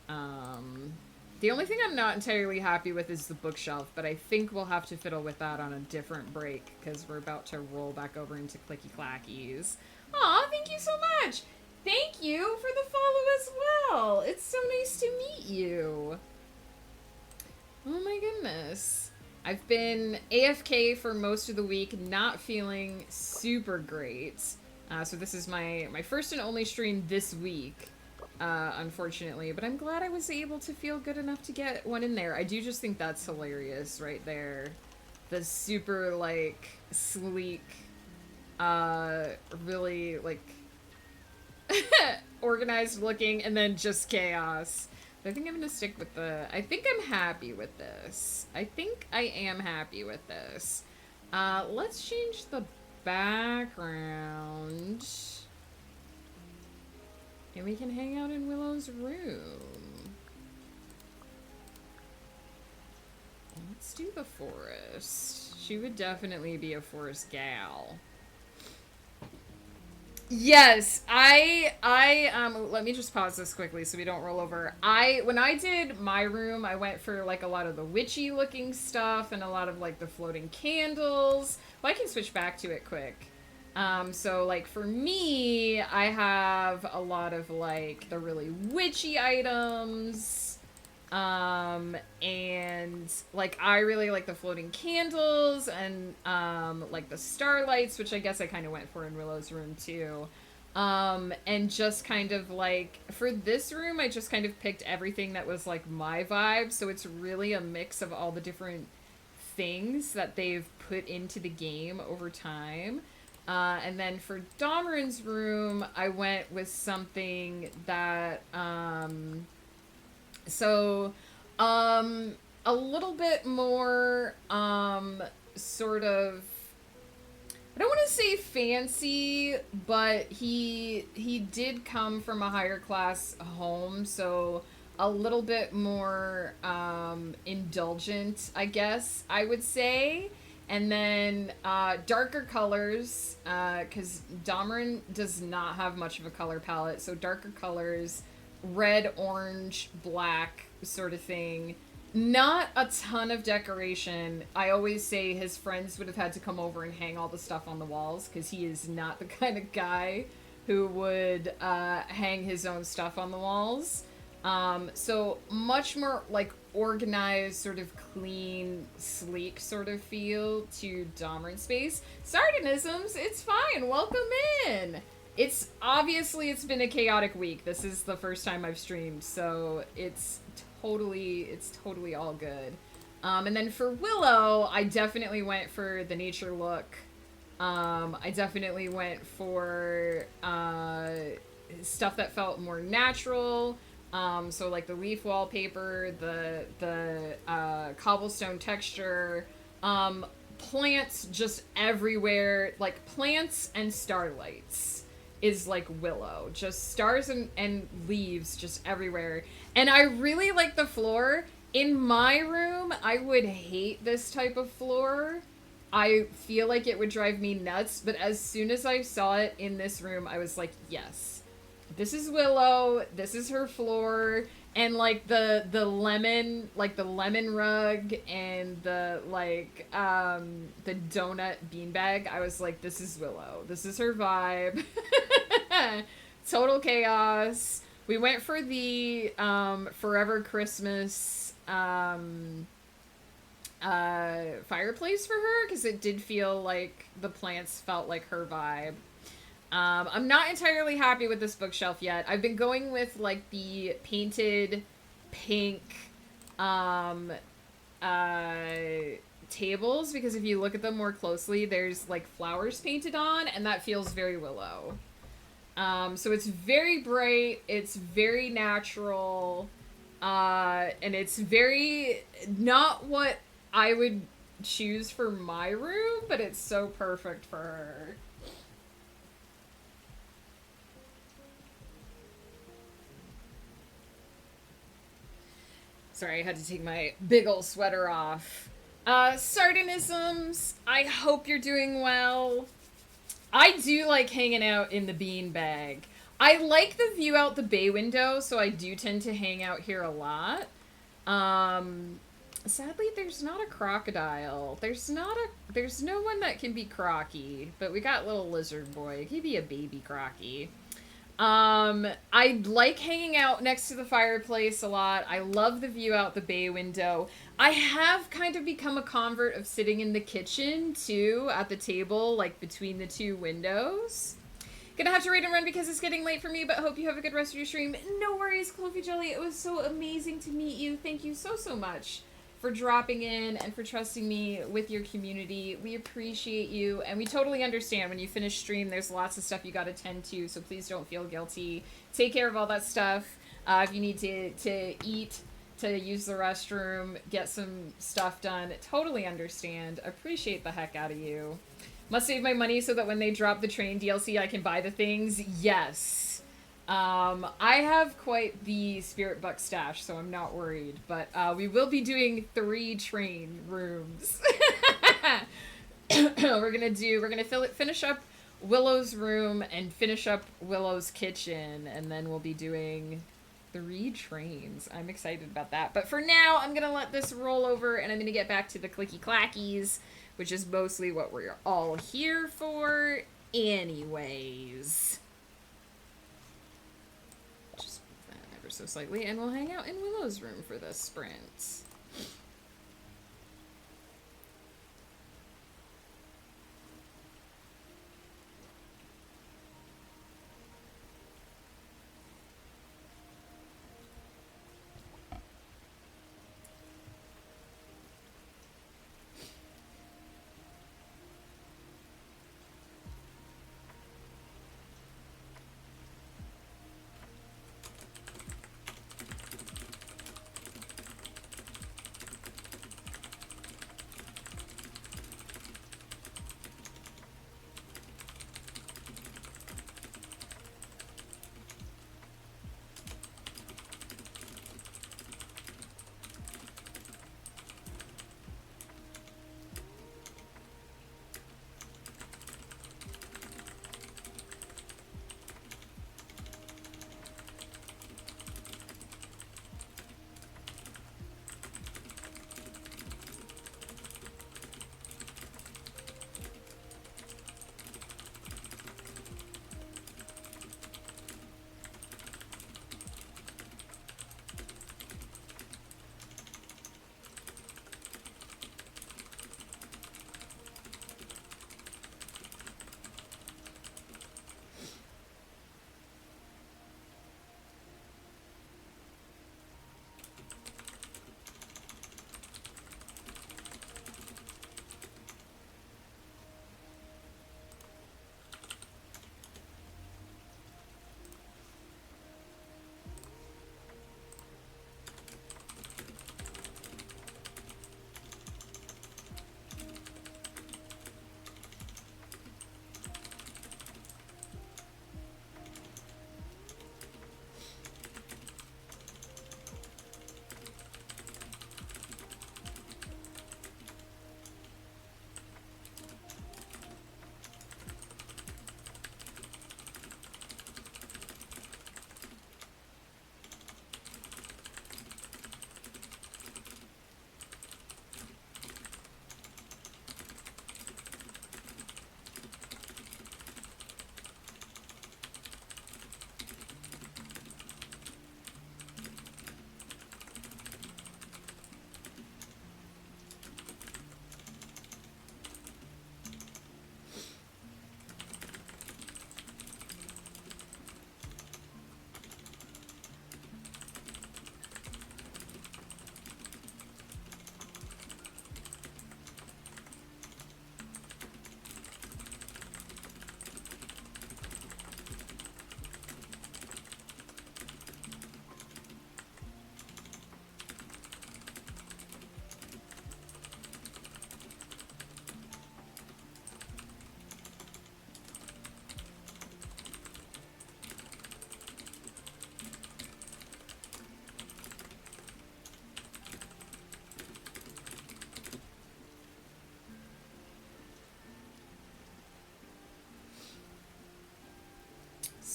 The only thing I'm not entirely happy with is the bookshelf, but I think we'll have to fiddle with that on a different break, because we're about to roll back over into Clicky Clackies. Aw, thank you so much! Thank you for the follow as well! It's so nice to meet you! Oh my goodness. I've been AFK for most of the week, not feeling super great. So this is my first and only stream this week, unfortunately. But I'm glad I was able to feel good enough to get one in there. I do just think that's hilarious right there. The super, like, sleek, really, like, organized looking, and then just chaos. I think I'm going to stick with I think I'm happy with this. I think I am happy with this. Let's change the background. And we can hang out in Willow's room. Let's do the forest. She would definitely be a forest gal. Yes, let me just pause this quickly so we don't roll over. When I did my room, I went for, like, a lot of the witchy looking stuff and a lot of, like, the floating candles. Well, I can switch back to it quick. So, like, for me, I have a lot of, like, the really witchy items. And, like, I really like the floating candles and, like, the starlights, which I guess I kind of went for in Willow's room, too. And just kind of, like, for this room, I just kind of picked everything that was, like, my vibe, so it's really a mix of all the different things that they've put into the game over time. And then for Domrin's room, I went with something that, a little bit more, sort of, I don't want to say fancy, but he did come from a higher class home, so a little bit more, indulgent, I guess I would say. And then, darker colors, because Domrin does not have much of a color palette, so darker colors, red, orange, black sort of thing. Not a ton of decoration. I always say his friends would have had to come over and hang all the stuff on the walls because he is not the kind of guy who would hang his own stuff on the walls. So much more like organized, sort of clean, sleek sort of feel to Domran Space. Sardonisms, it's fine. Welcome in. It's obviously it's been a chaotic week. This is the first time I've streamed, so it's totally all good. And then for Willow, I definitely went for the nature look. I definitely went for stuff that felt more natural. So like the leaf wallpaper, the cobblestone texture, plants just everywhere, like plants and starlights is like Willow. Just stars and leaves just everywhere. And I really like the floor. In my room, I would hate this type of floor. I feel like it would drive me nuts, but as soon as I saw it in this room, I was like, yes. This is Willow, this is her floor, and like the lemon rug and the the donut beanbag, I was like, this is Willow. This is her vibe. Total chaos. We went for the Forever Christmas fireplace for her because it did feel like the plants felt like her vibe. I'm not entirely happy with this bookshelf yet. I've been going with like the painted pink tables because if you look at them more closely, there's like flowers painted on, and that feels very Willow. So it's very bright, it's very natural, and it's very not what I would choose for my room, but it's so perfect for her. Sorry, I had to take my big ol' sweater off. Sardonisms, I hope you're doing well. I do like hanging out in the beanbag. I like the view out the bay window, so I do tend to hang out here a lot. Sadly, there's not a crocodile. There's no one that can be crocky, but we got little lizard boy. He'd be a baby crocky. I like hanging out next to the fireplace a lot. I love the view out the bay window. I have kind of become a convert of sitting in the kitchen, too, at the table, like, between the two windows. Gonna have to read and run because it's getting late for me, but hope you have a good rest of your stream. No worries, Clovey Jelly. It was so amazing to meet you. Thank you so, so much for dropping in and for trusting me with your community. We appreciate you, and we totally understand when you finish stream, there's lots of stuff you gotta tend to, so please don't feel guilty. Take care of all that stuff. If you need to eat, to use the restroom, get some stuff done, totally understand. Appreciate the heck out of you. Must save my money so that when they drop the train DLC, I can buy the things. Yes. I have quite the spirit buck stash, so I'm not worried. But we will be doing 3 train rooms. We're gonna finish up Willow's room and finish up Willow's kitchen, and then we'll be doing 3 trains. I'm excited about that. But for now, I'm gonna let this roll over, and I'm gonna get back to the clicky clackies, which is mostly what we're all here for anyways. Just move that ever so slightly, and we'll hang out in Willow's room for this sprint.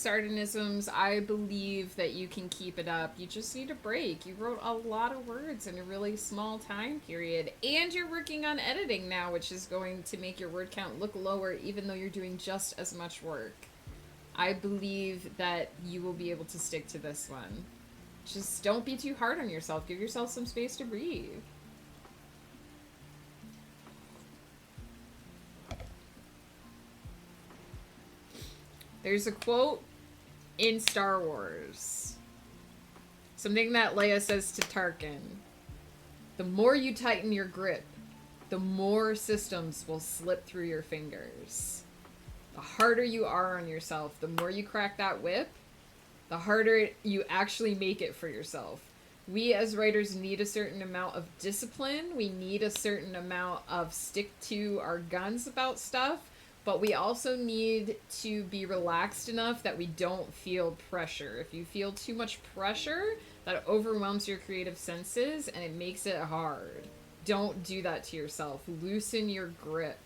sardinisms. I believe that you can keep it up. You just need a break. You wrote a lot of words in a really small time period. And you're working on editing now, which is going to make your word count look lower, even though you're doing just as much work. I believe that you will be able to stick to this one. Just don't be too hard on yourself. Give yourself some space to breathe. There's a quote in Star Wars. Something that Leia says to Tarkin. The more you tighten your grip, the more systems will slip through your fingers. The harder you are on yourself, the more you crack that whip, the harder you actually make it for yourself. We as writers need a certain amount of discipline. We need a certain amount of stick to our guns about stuff. But we also need to be relaxed enough that we don't feel pressure. If you feel too much pressure, that overwhelms your creative senses and it makes it hard. Don't do that to yourself. Loosen your grip.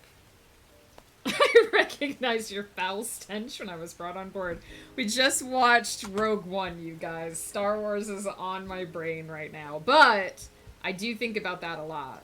I recognized your foul stench when I was brought on board. We just watched Rogue One, you guys. Star Wars is on my brain right now. But I do think about that a lot.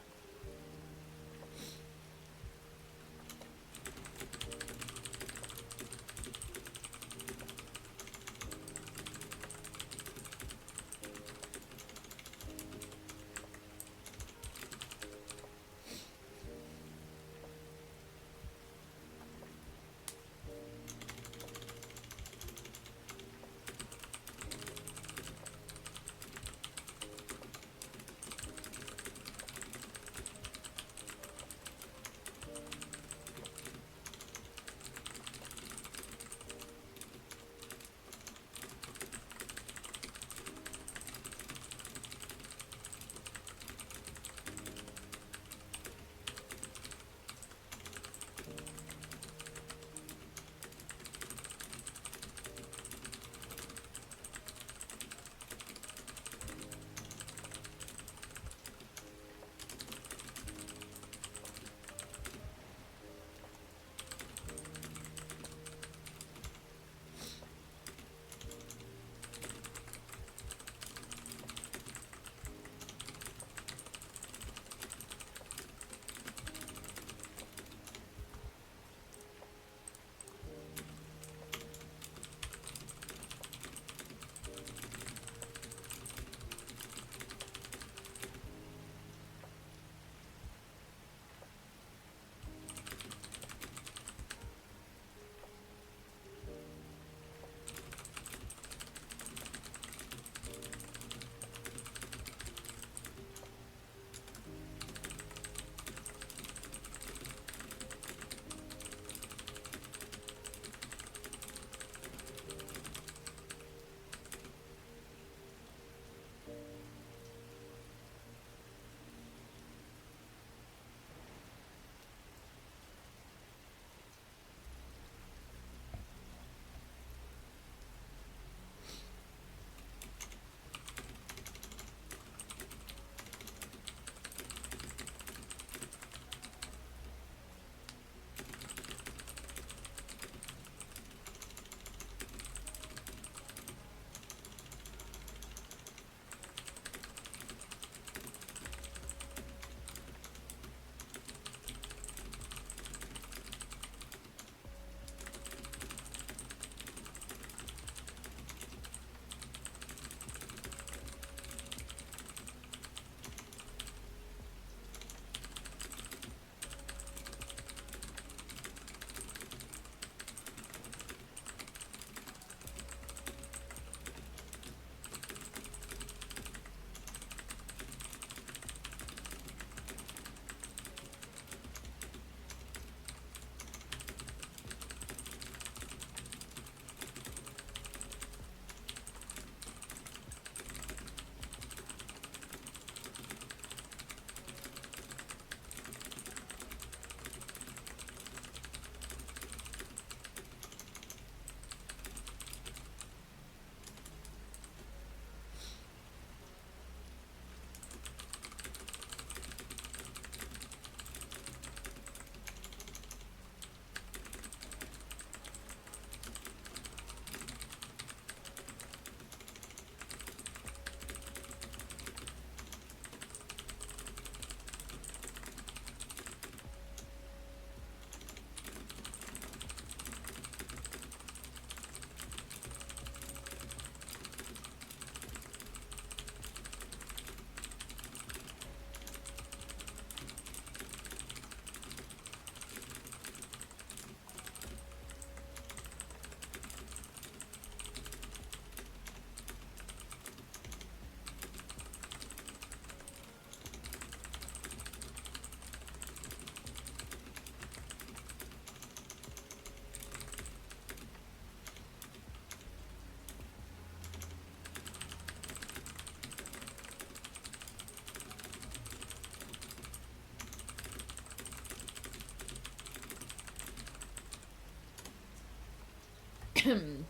I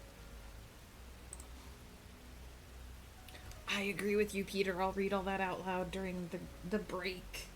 agree with you, Peter. I'll read all that out loud during the break.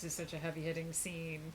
This is such a heavy-hitting scene.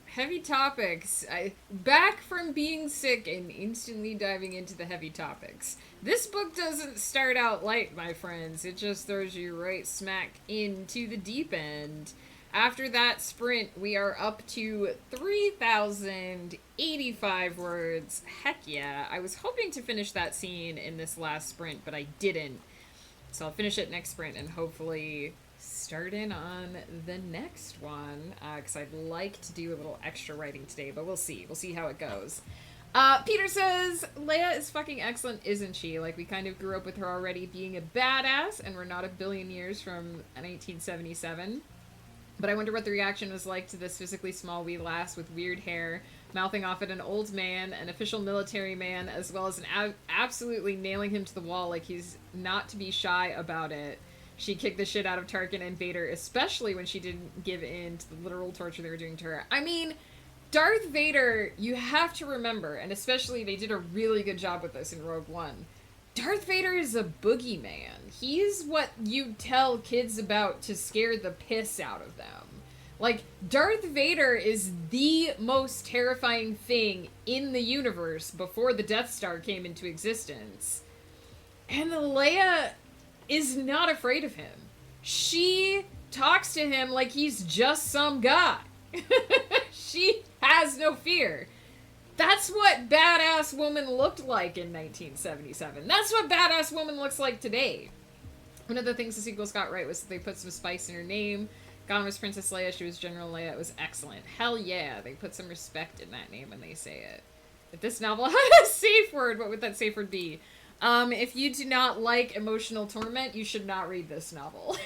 Heavy topics. Back from being sick and instantly diving into the heavy topics. This book doesn't start out light, my friends. It just throws you right smack into the deep end. After that sprint, we are up to 3,085 words. Heck yeah. I was hoping to finish that scene in this last sprint, but I didn't. So I'll finish it next sprint and hopefully start in on the next one. Because I'd like to do a little extra writing today, but we'll see. We'll see how it goes. Peter says, Leia is fucking excellent, isn't she? Like, we kind of grew up with her already being a badass, and we're not a billion years from 1977. But I wonder what the reaction was like to this physically small wee lass with weird hair, mouthing off at an old man, an official military man, as well as absolutely nailing him to the wall like he's not to be shy about it. She kicked the shit out of Tarkin and Vader, especially when she didn't give in to the literal torture they were doing to her. I mean, Darth Vader, you have to remember, and especially they did a really good job with this in Rogue One, Darth Vader is a boogeyman. He's what you tell kids about to scare the piss out of them. Like, Darth Vader is the most terrifying thing in the universe before the Death Star came into existence. And Leia is not afraid of him. She talks to him like he's just some guy. She has no fear. That's what badass woman looked like in 1977. That's what badass woman looks like today. One of the things the sequels got right was that they put some spice in her name. Gone was Princess Leia, she was General Leia. It was excellent. Hell yeah, they put some respect in that name when they say it. If this novel had a safe word, what would that safe word be? If you do not like emotional torment, you should not read this novel.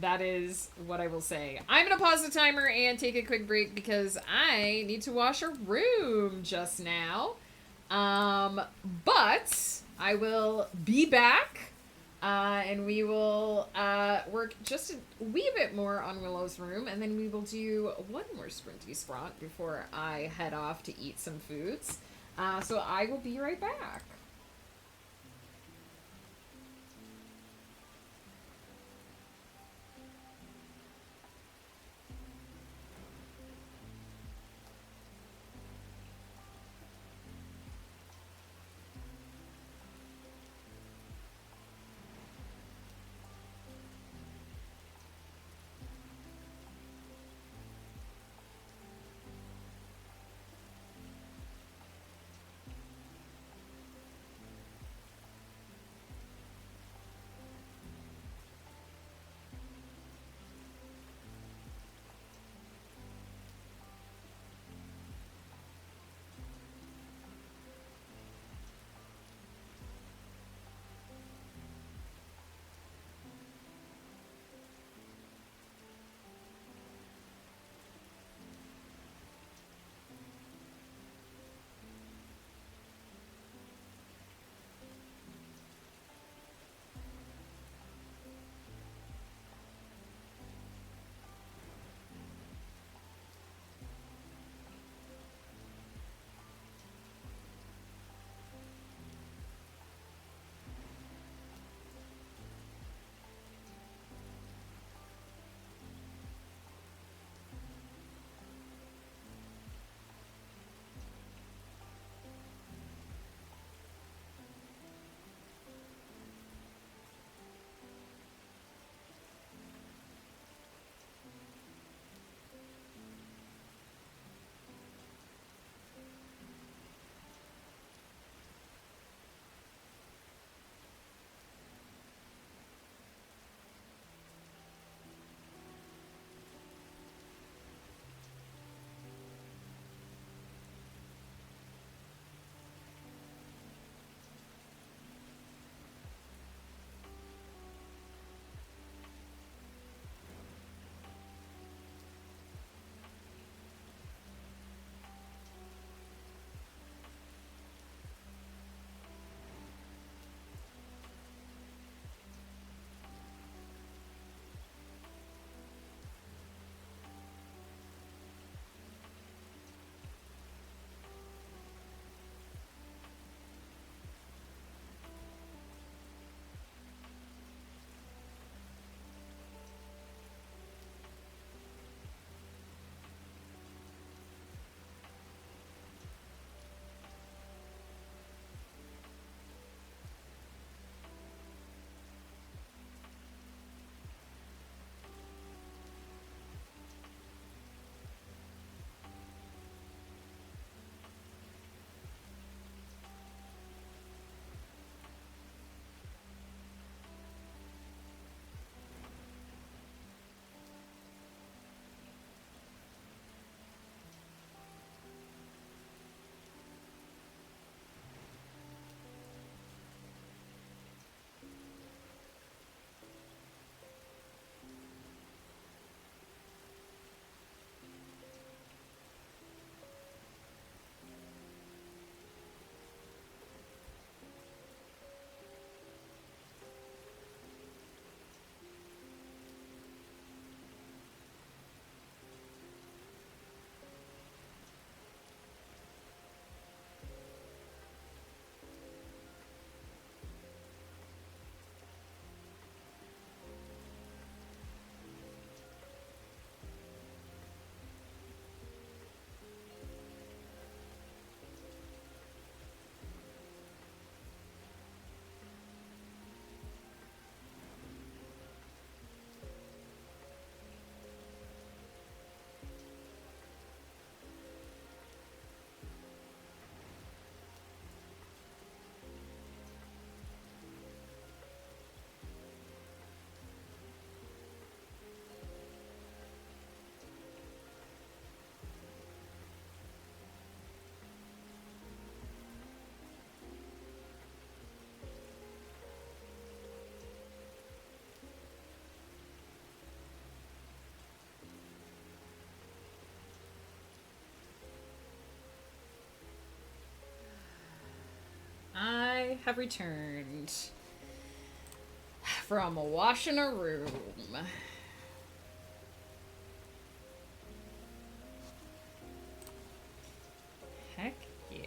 That is what I will say. I'm going to pause the timer and take a quick break because I need to wash a room just now. But I will be back, and we will work just a wee bit more on Willow's room, and then we will do one more sprinty spront before I head off to eat some foods. So I will be right back. have returned from washing a room. Heck yeah.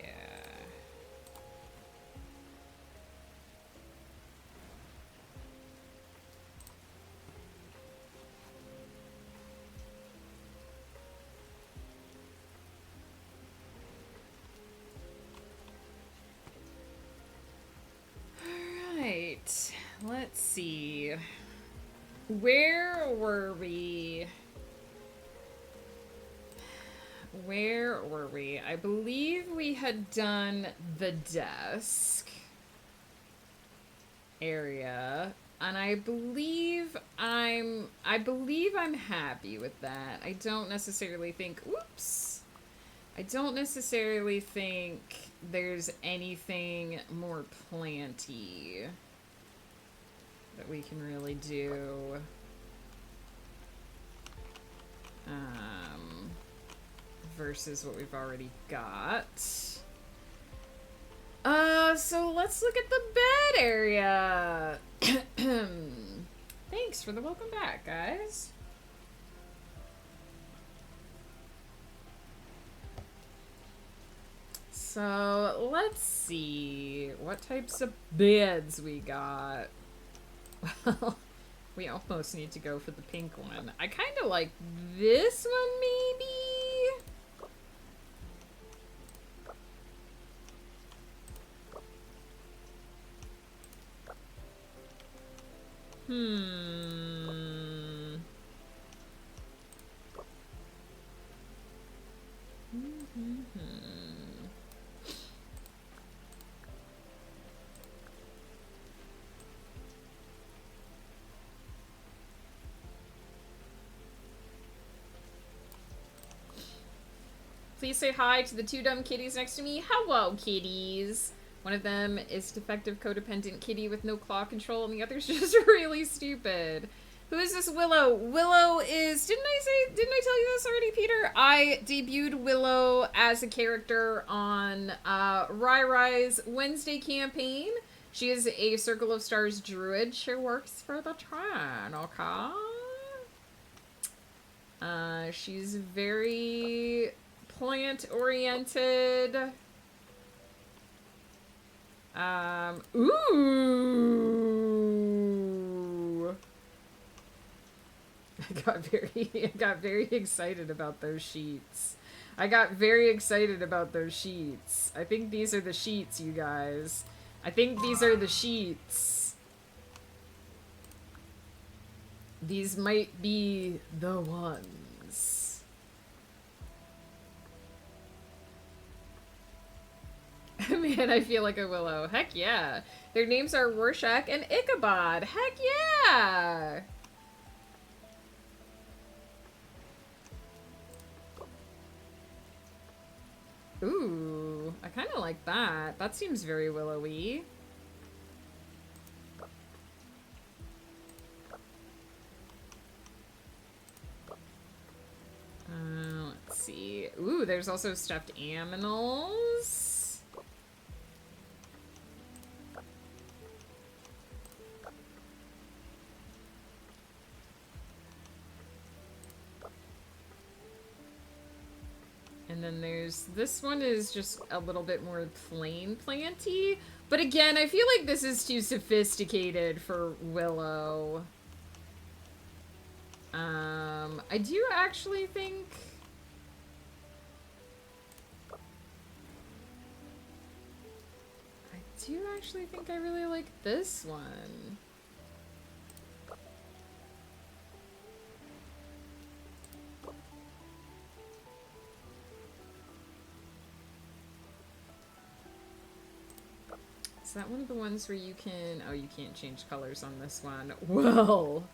Alright, let's see. Where were we? Where were we? I believe we had done the desk area, and I believe I'm happy with that. I don't necessarily think, oops. I don't necessarily think there's anything more planty that we can really do. Versus what we've already got. So let's look at the bed area. Thanks for the welcome back, guys. So let's see what types of beds we got. Well, we almost need to go for the pink one. I kind of like this one, maybe? Please say hi to the two dumb kitties next to me. Hello, kitties. One of them is defective codependent kitty with no claw control, and the other's just really stupid. Who is this Willow? Willow is... Didn't I tell you this already, Peter? I debuted Willow as a character on Rai-Rai's Wednesday campaign. She is a Circle of Stars druid. She works for the Tron, okay? She's very plant-oriented. Ooh. I got very excited about those sheets. I think these are the sheets, you guys. I think these are the sheets. These might be the ones. Man, I feel like a Willow. Heck yeah. Their names are Rorschach and Ichabod. Heck yeah. Ooh, I kind of like that. That seems very willowy. Let's see. Ooh, there's also stuffed aminals. And then there's, this one is just a little bit more plain planty. But again, I feel like this is too sophisticated for Willow. I do actually think... I really like this one. Is that one of the ones where you can... Oh, you can't change colors on this one. Well...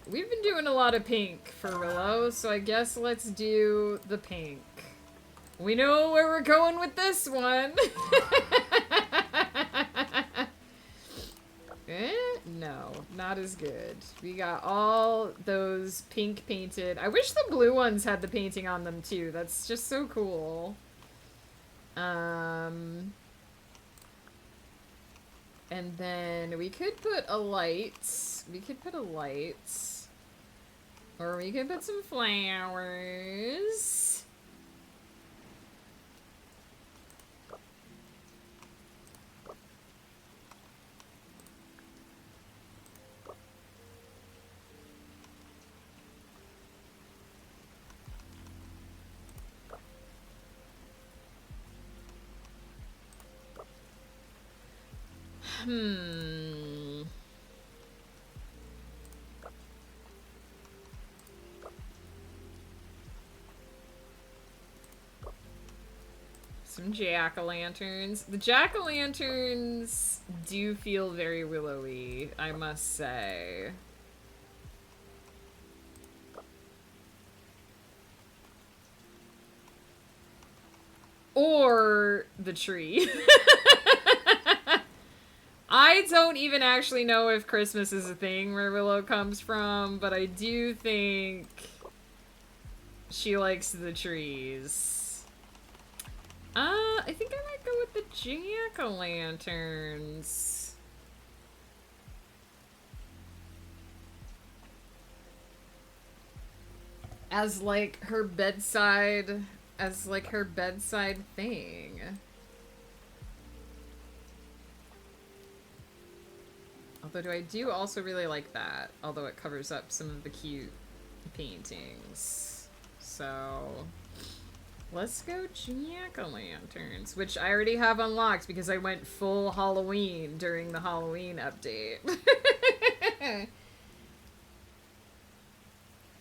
We've been doing a lot of pink for Willow, so I guess let's do the pink. We know where we're going with this one. No, not as good. We got all those pink painted. I wish the blue ones had the painting on them too. That's just so cool. And then we could put a light. We could put a light. Or we could put some flowers. Some jack-o'-lanterns. The jack-o'-lanterns do feel very willowy, I must say. Or the tree. I don't even actually know if Christmas is a thing where Willow comes from, but I do think she likes the trees. I think I might go with the jack-o'-lanterns. As like her bedside thing. Although I do also really like that, although it covers up some of the cute paintings. So let's go jack-o'-lanterns, which I already have unlocked because I went full Halloween during the Halloween update.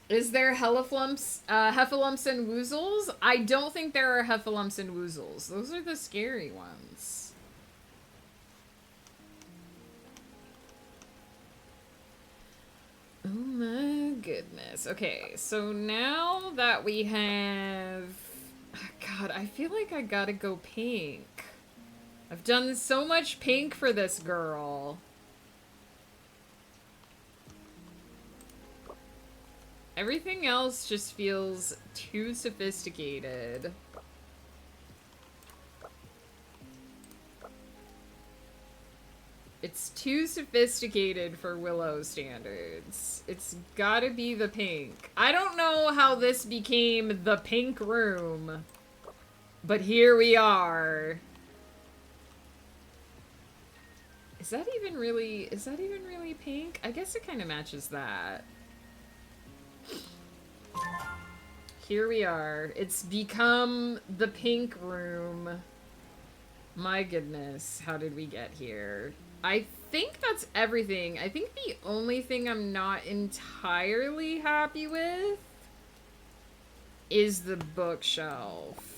Is there heffalumps and woozles? I don't think there are heffalumps and woozles. Those are the scary ones. Oh my goodness. Okay, so now that we have... God, I feel like I gotta go pink. I've done so much pink for this girl. Everything else just feels too sophisticated. It's too sophisticated for Willow standards. It's gotta be the pink. I don't know how this became the pink room, but here we are. Is that even really pink? I guess it kind of matches that. Here we are. It's become the pink room. My goodness, how did we get here? I think that's everything. I think the only thing I'm not entirely happy with is the bookshelf.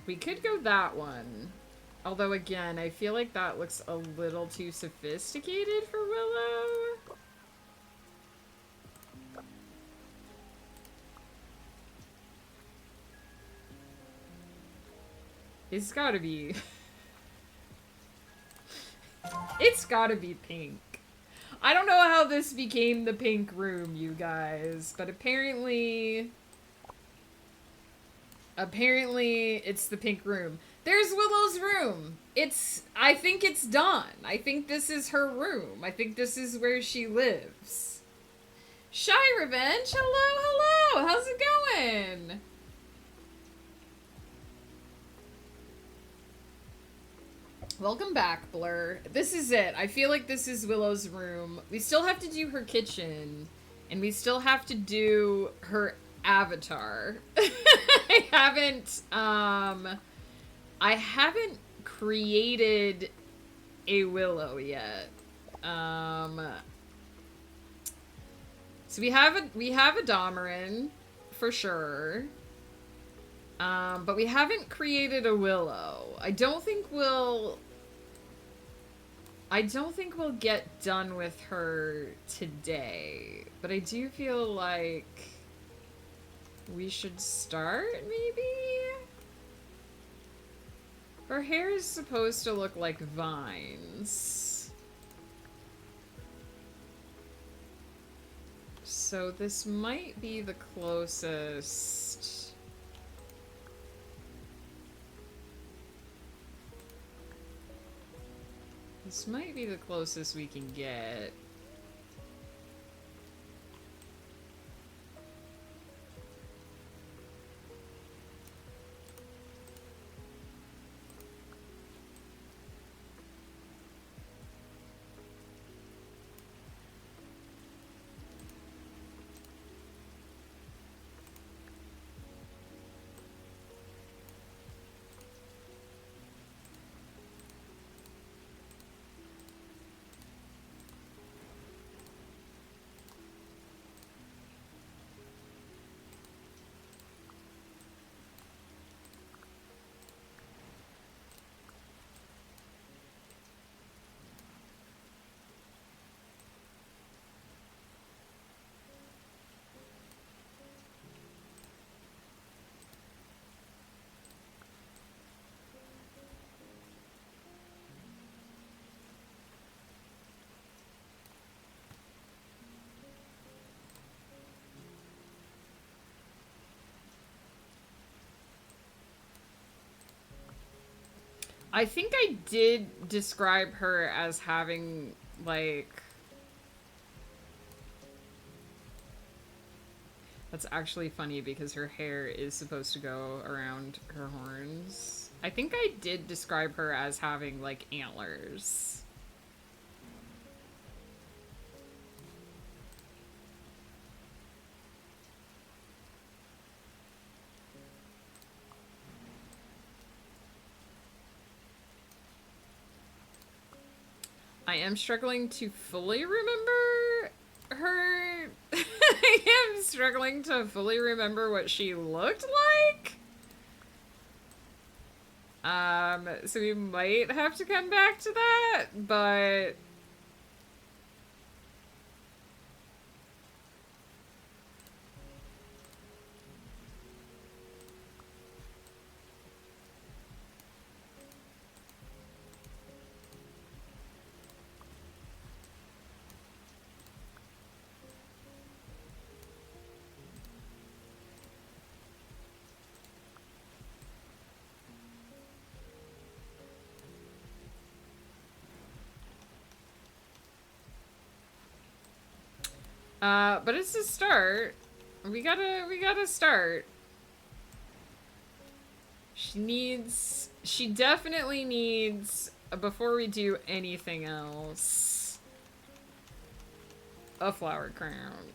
We could go that one. Although, again, I feel like that looks a little too sophisticated for Willow. It's gotta be... It's gotta be pink. I don't know how this became the pink room, you guys, but apparently it's the pink room. There's Willow's room. I think it's done. I think this is her room. I think this is where she lives. Shy Revenge, hello. How's it going? Welcome back, Blur. This is it. I feel like this is Willow's room. We still have to do her kitchen, and we still have to do her avatar. I haven't created a Willow yet. So we have a Domarin for sure. But we haven't created a Willow. I don't think we'll get done with her today. But I do feel like we should start, maybe? Her hair is supposed to look like vines. So this might be the closest. This might be the closest we can get. I think I did describe her as having, like... That's actually funny because her hair is supposed to go around her horns. I think I did describe her as having, like, antlers. I am struggling to fully remember her. I am struggling to fully remember what she looked like. So we might have to come back to that, but... but it's a start. We gotta start. She definitely needs, before we do anything else, a flower crown.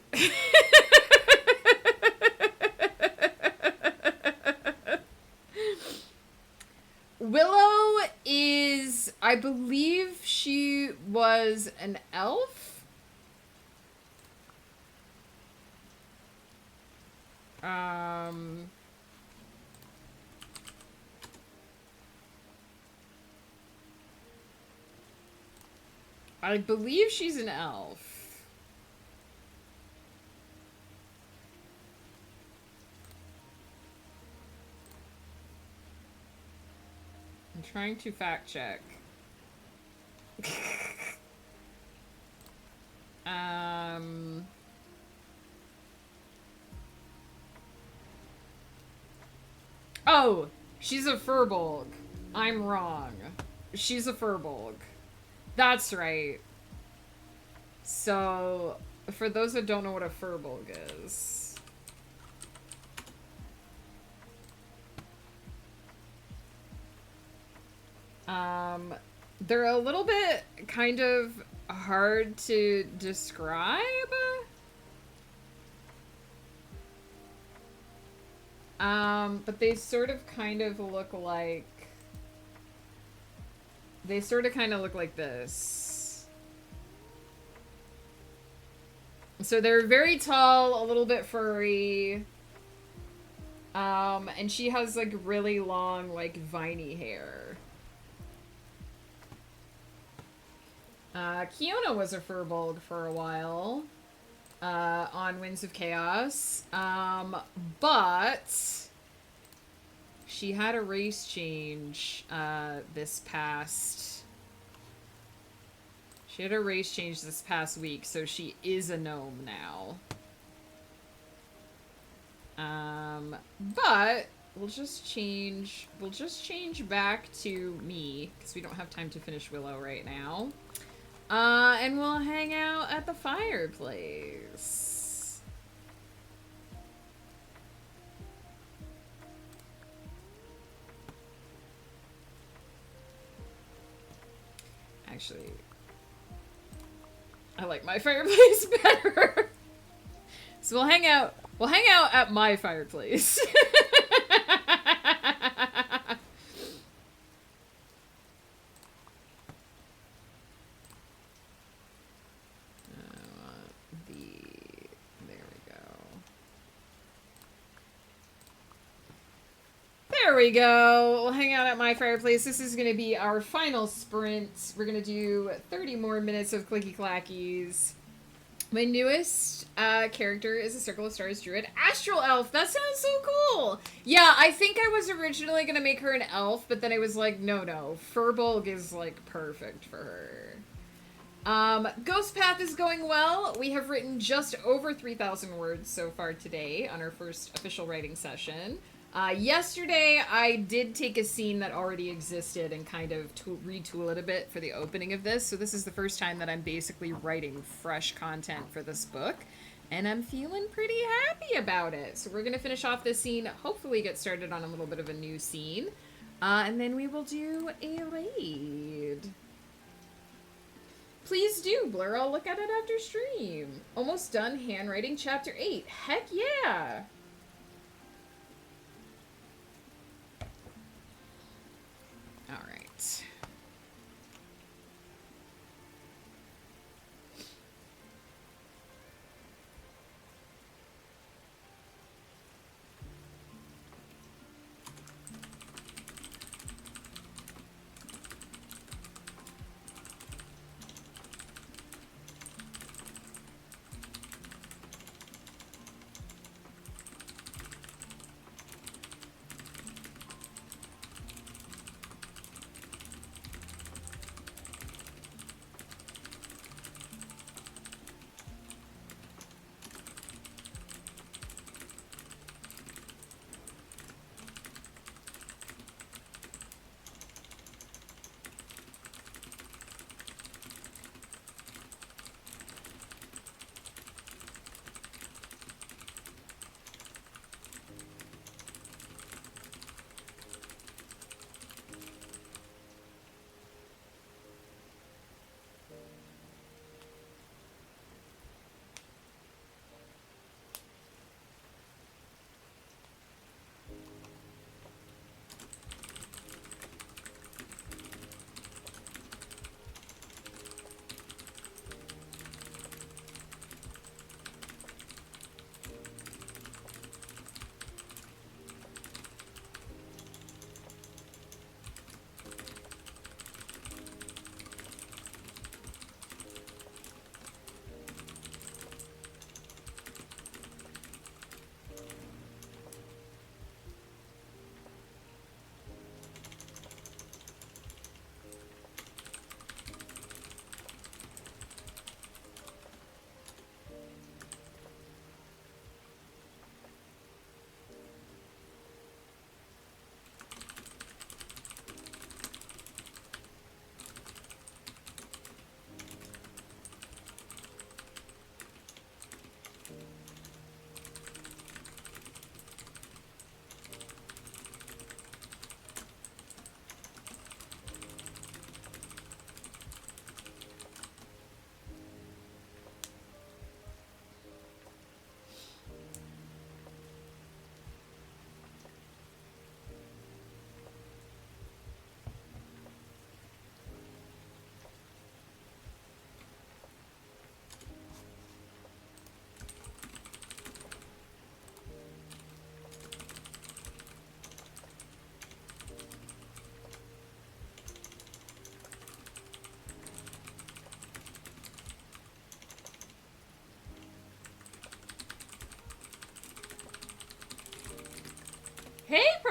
Willow is, I believe she was an elf? I believe she's an elf. I'm trying to fact check. Oh, she's a furbolg. I'm wrong. She's a furbolg. That's right. So, for those that don't know what a furbolg is... they're a little bit kind of hard to describe. But they sort of kind of look like... They sort of kind of look like this. So they're very tall, a little bit furry. And she has like really long, like viney hair. Kiona was a furbolg for a while on Winds of Chaos, but she had a race change this past week, so she is a gnome now. But we'll just change back to me, because we don't have time to finish Willow right now. And we'll hang out at the fireplace. Actually, I like my fireplace better. So we'll hang out at my fireplace. There we go. We'll hang out at my fireplace. This is going to be our final sprint. We're going to do 30 more minutes of clicky clackies. My newest character is a Circle of Stars Druid Astral Elf. That sounds so cool. Yeah, I think I was originally going to make her an elf, but then I was like, no. Furbolg is, like, perfect for her. Ghost Path is going well. We have written just over 3,000 words so far today on our first official writing session. Yesterday, I did take a scene that already existed and kind of retool it a bit for the opening of this. So this is the first time that I'm basically writing fresh content for this book. And I'm feeling pretty happy about it. So we're going to finish off this scene, hopefully get started on a little bit of a new scene. And then we will do a raid. Please do, Blur. I'll look at it after stream. Almost done handwriting chapter 8. Heck yeah! All right.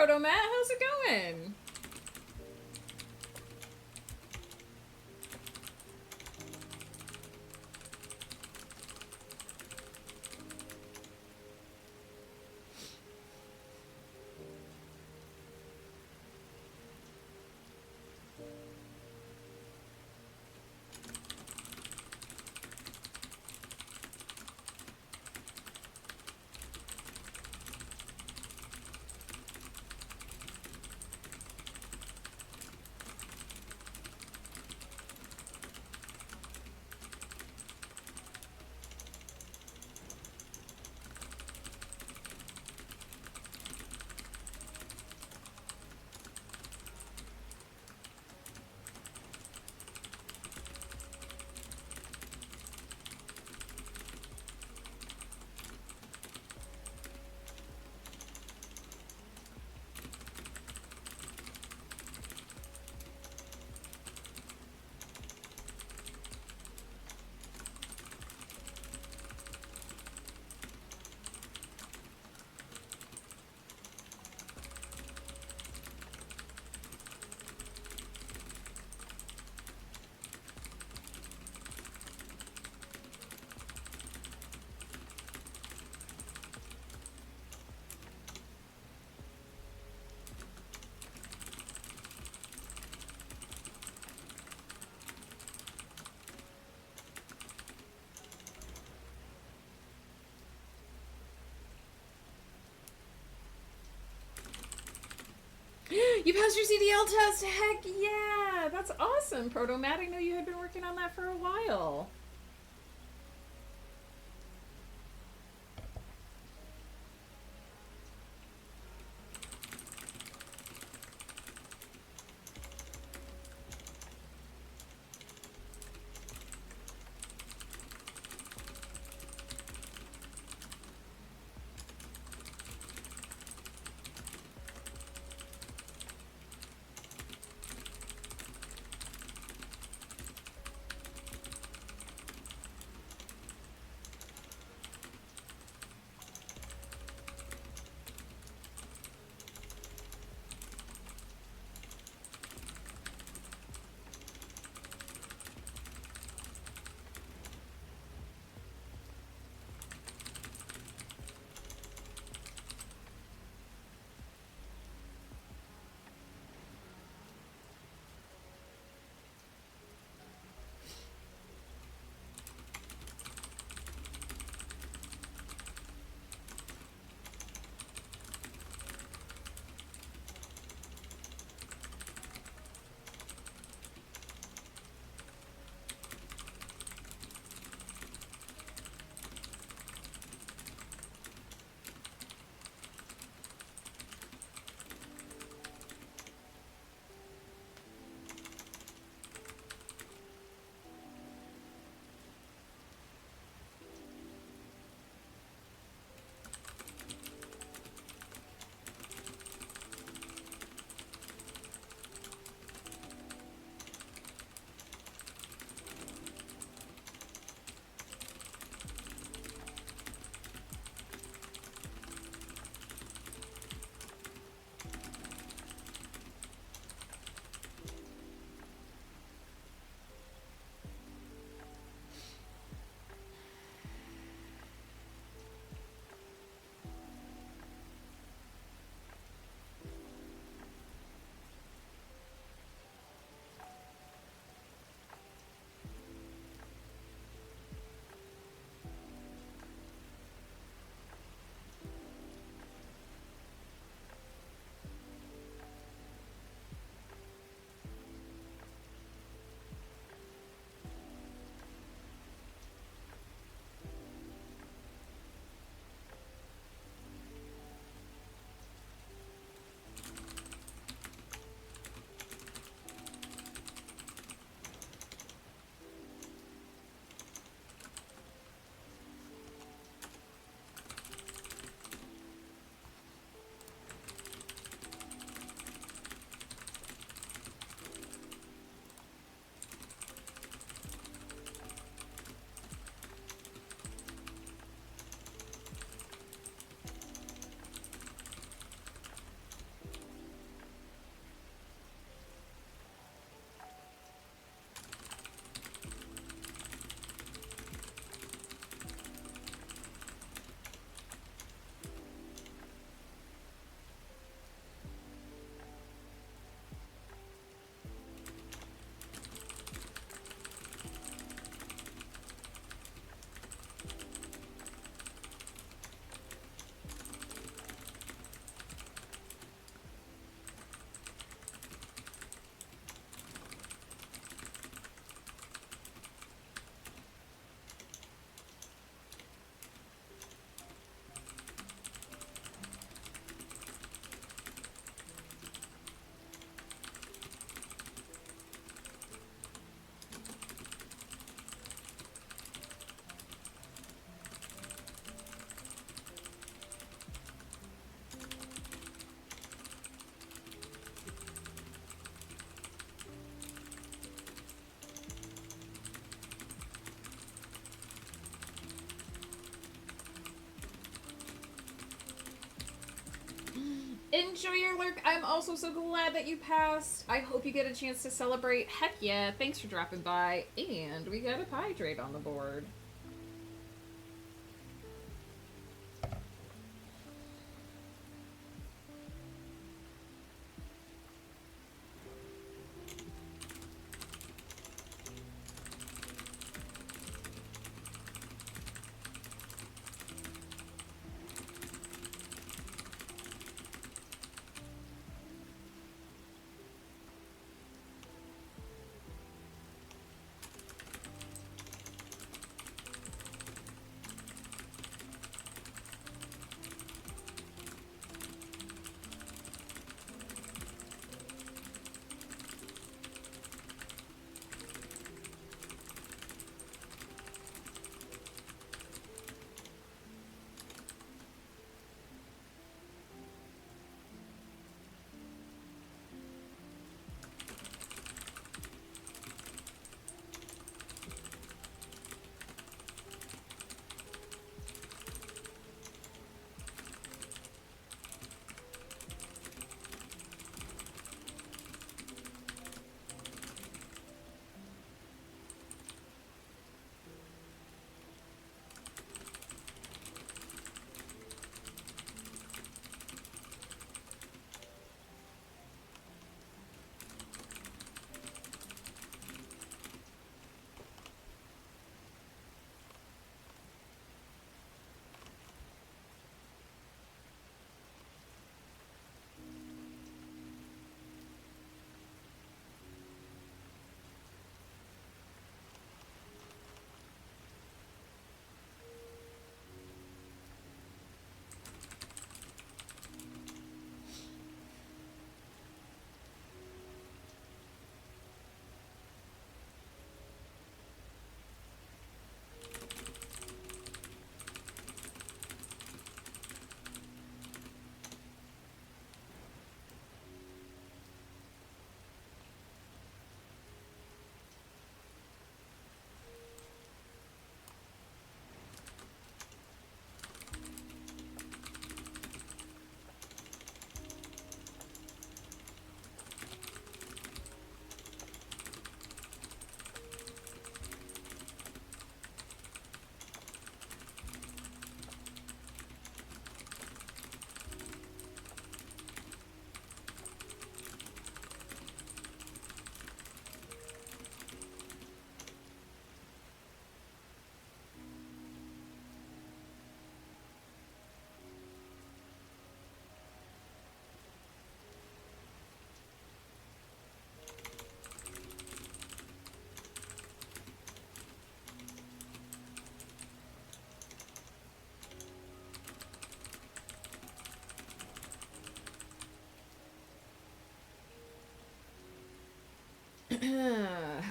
Proto Matt. How's it going? You passed your CDL test! Heck yeah! That's awesome, Proto Matt. I know you had been working on that for a while. enjoy your lurk. I'm also so glad that you passed. I hope you get a chance to celebrate. Heck yeah, thanks for dropping by. And we got a pie trade on the board.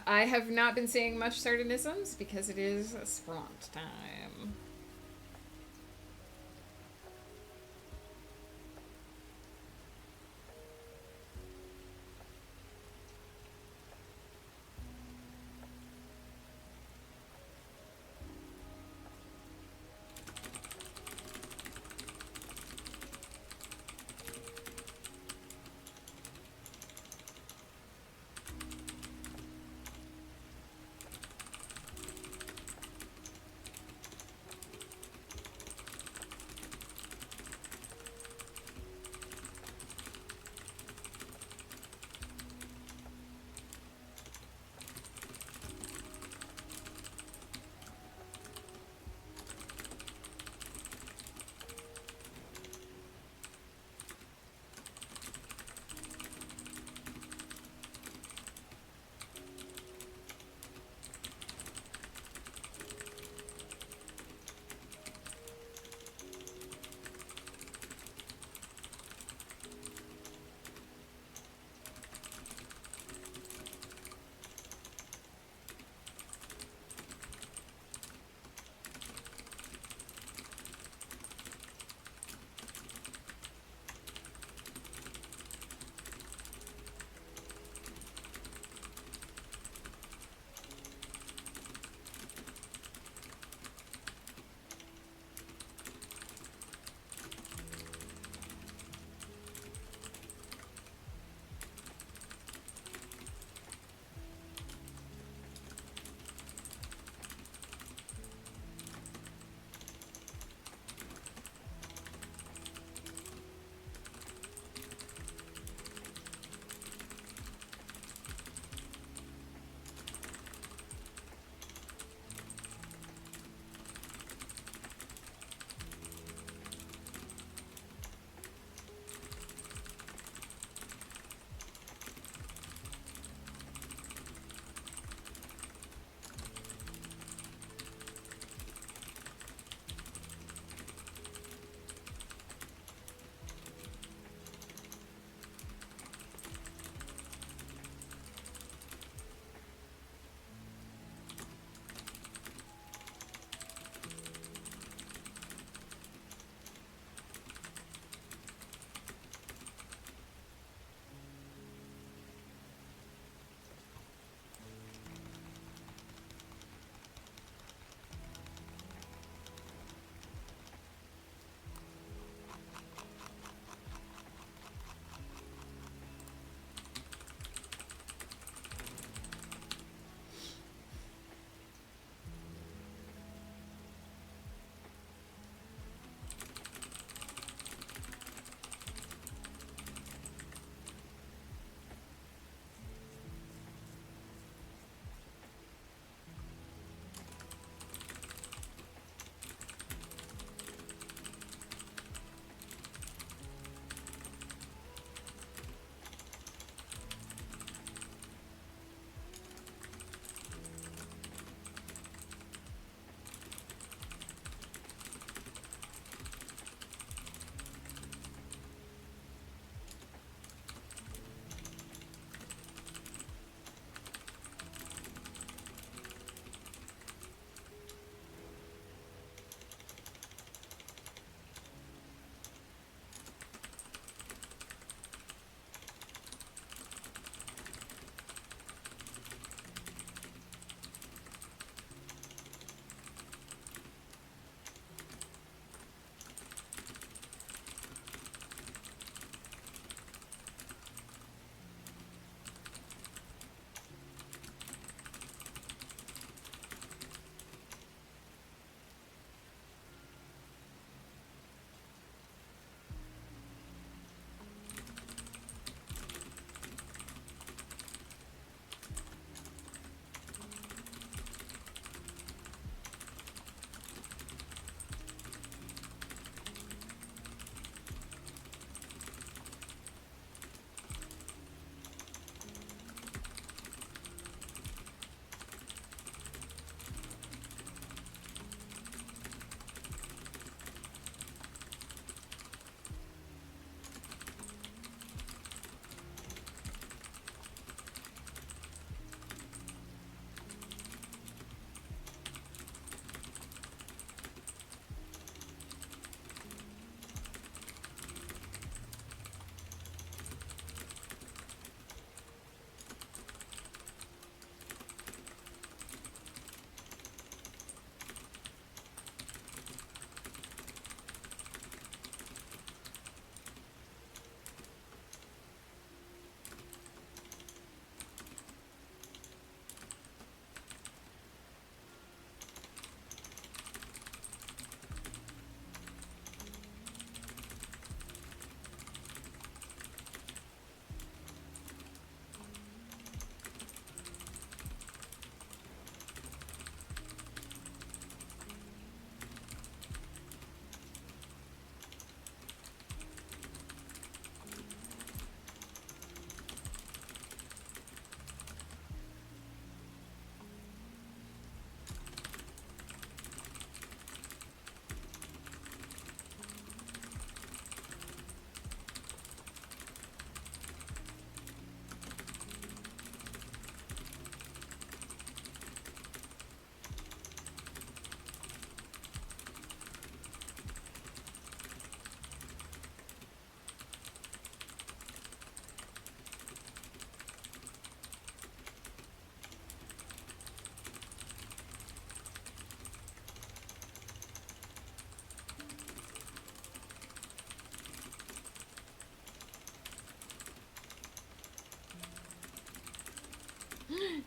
I have not been saying much sardonisms because it is spront time.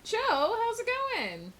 Joe, how's it going?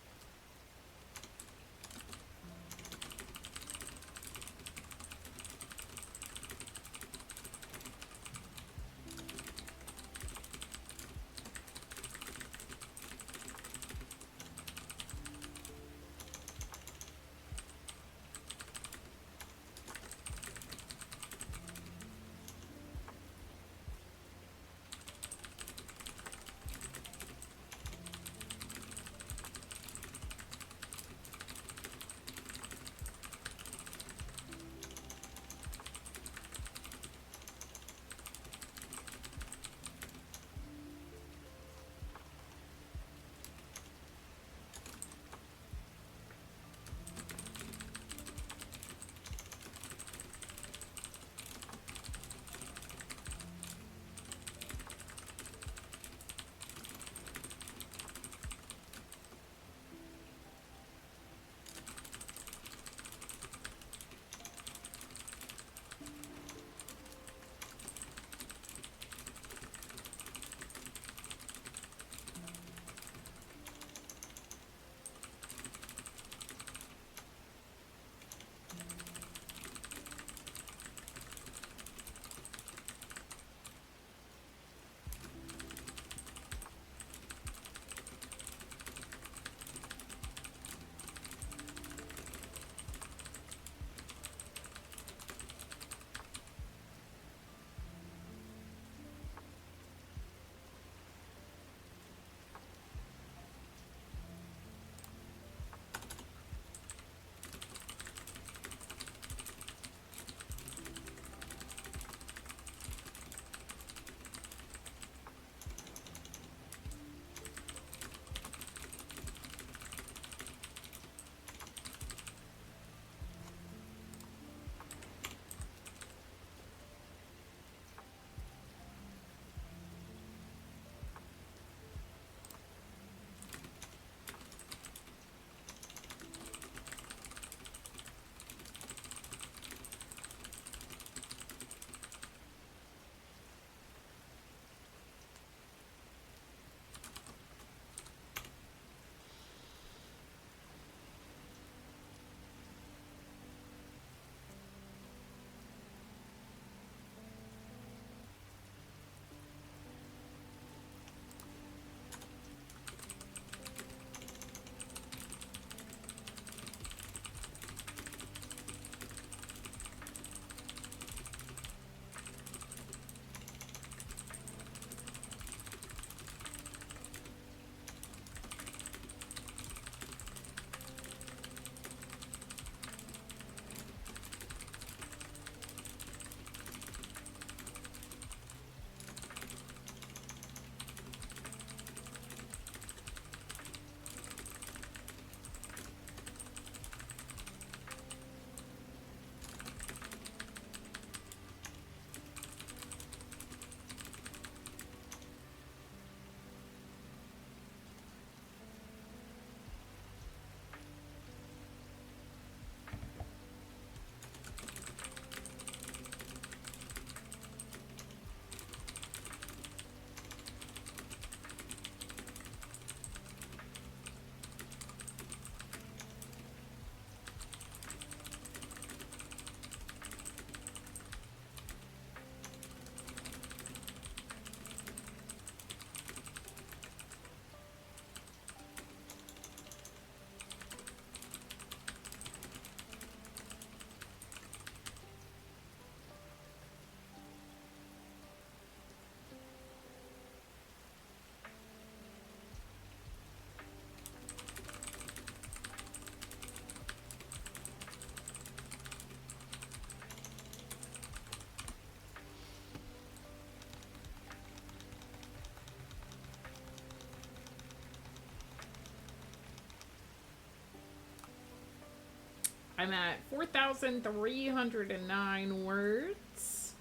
I'm at 4,309 words.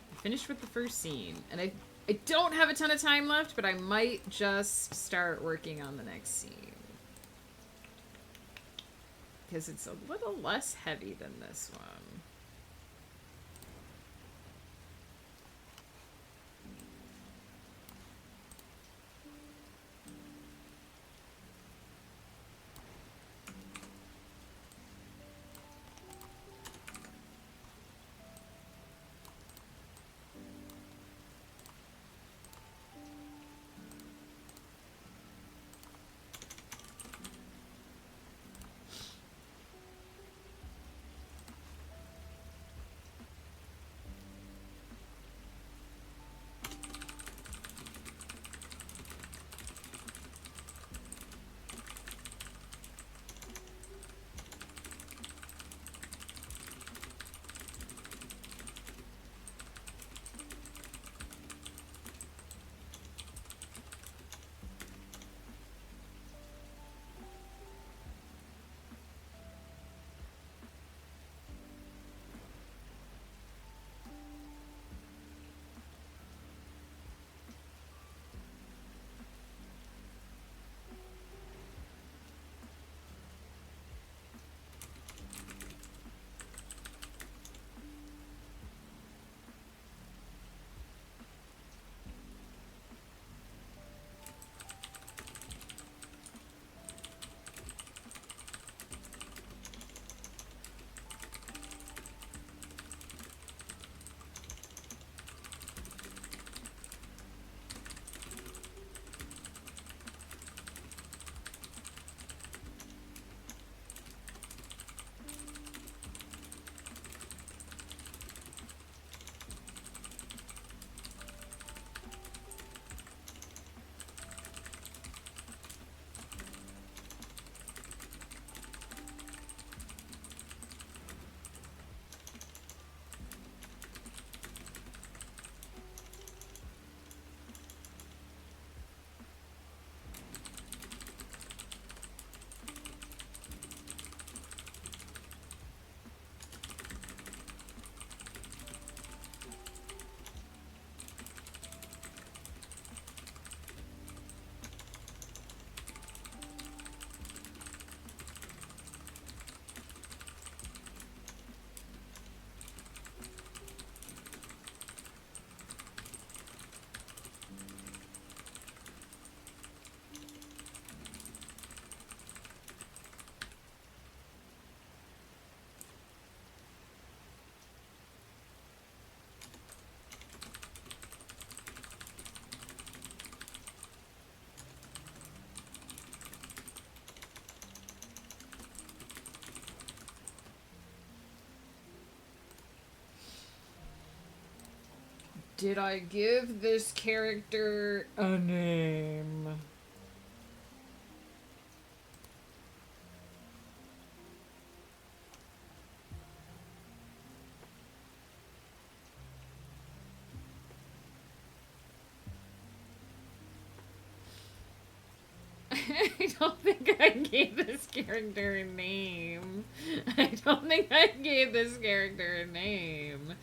I finished with the first scene, and I don't have a ton of time left, but I might just start working on the next scene. Because it's a little less heavy than this one. Did I give this character a name? I don't think I gave this character a name. I don't think I gave this character a name.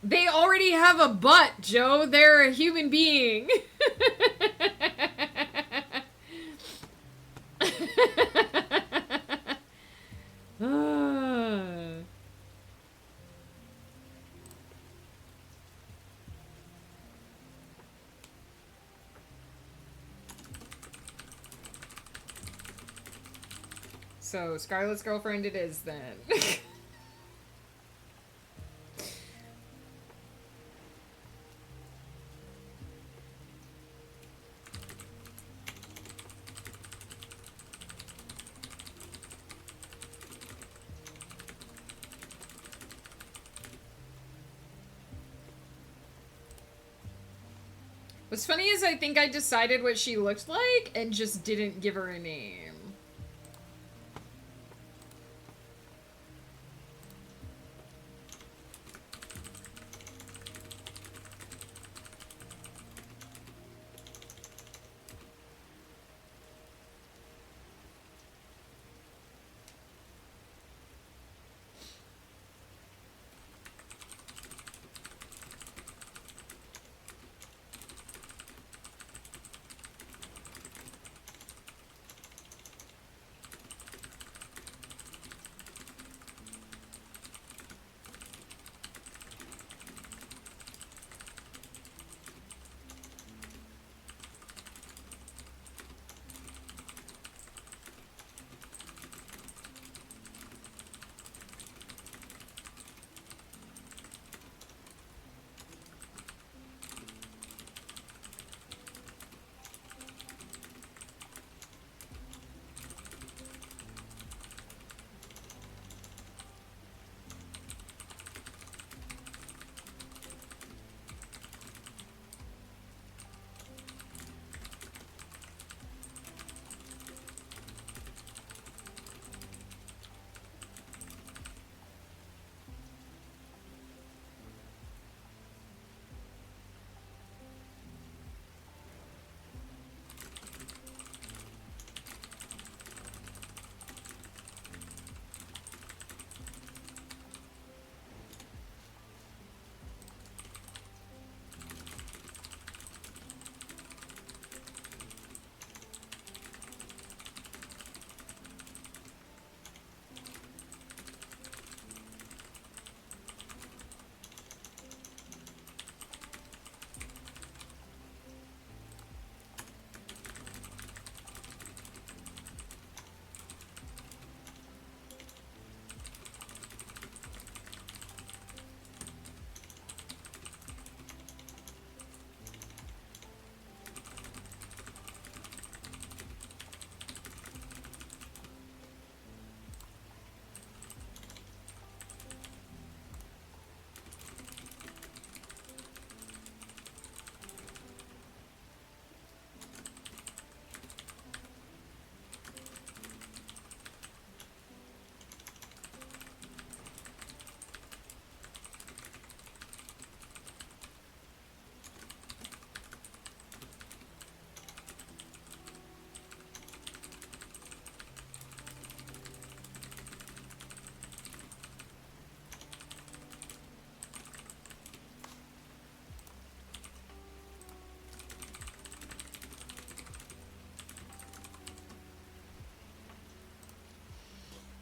They already have a butt, Joe. They're a human being. So, Scarlett's girlfriend it is, then. What's funny is I think I decided what she looked like and just didn't give her a name.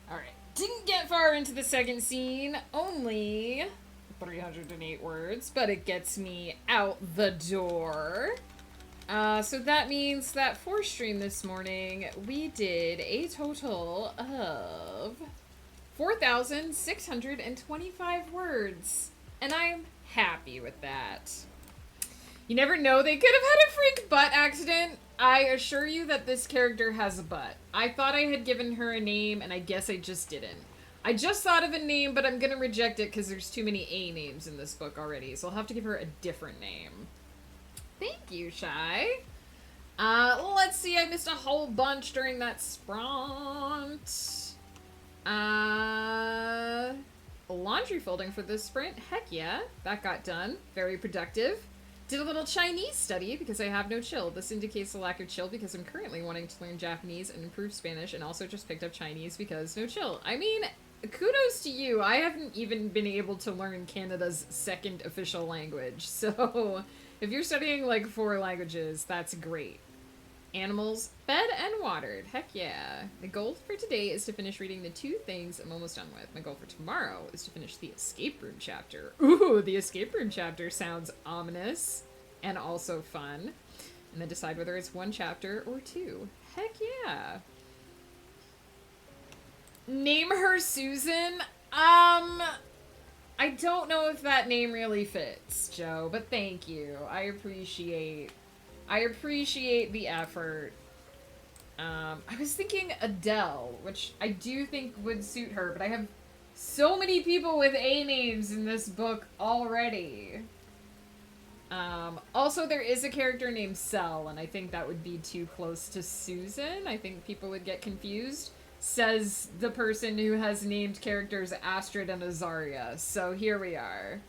Alright, didn't get far into the second scene, only 308 words, but it gets me out the door. So that means that for stream this morning, we did a total of 4,625 words, and I'm happy with that. You never know, they could have had a freak butt accident. I assure you that this character has a butt. I thought I had given her a name, and I guess I just didn't. I just thought of a name, but I'm gonna reject it because there's too many A names in this book already, so I'll have to give her a different name. Thank you, Shy. Let's see, I missed a whole bunch during that sprint. Laundry folding for this sprint. Heck yeah, that got done. Very productive. Did a little Chinese study because I have no chill. This indicates a lack of chill because I'm currently wanting to learn Japanese and improve Spanish, and also just picked up Chinese because no chill. I mean, kudos to you. I haven't even been able to learn Canada's second official language, so if you're studying like 4 languages, that's great. Animals fed and watered. Heck yeah. The goal for today is to finish reading the 2 things I'm almost done with. My goal for tomorrow is to finish the escape room chapter. Ooh, the escape room chapter sounds ominous and also fun. And then decide whether it's 1 chapter or 2. Heck yeah. Name her Susan? I don't know if that name really fits, Joe, but thank you. I appreciate the effort. I was thinking Adele, which I do think would suit her, but I have so many people with A names in this book already. Also, there is a character named Cell, and I think that would be too close to Susan. I think people would get confused. Says the person who has named characters Astrid and Azaria. So here we are.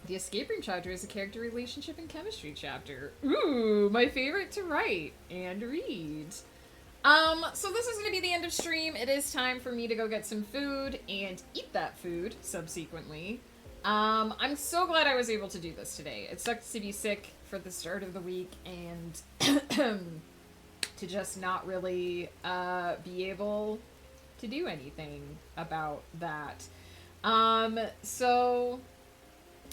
The escape room chapter is a character relationship and chemistry chapter. Ooh, my favorite to write and read. So this is going to be the end of stream. It is time for me to go get some food and eat that food subsequently. I'm so glad I was able to do this today. It sucks to be sick for the start of the week and to just not really be able to do anything about that. So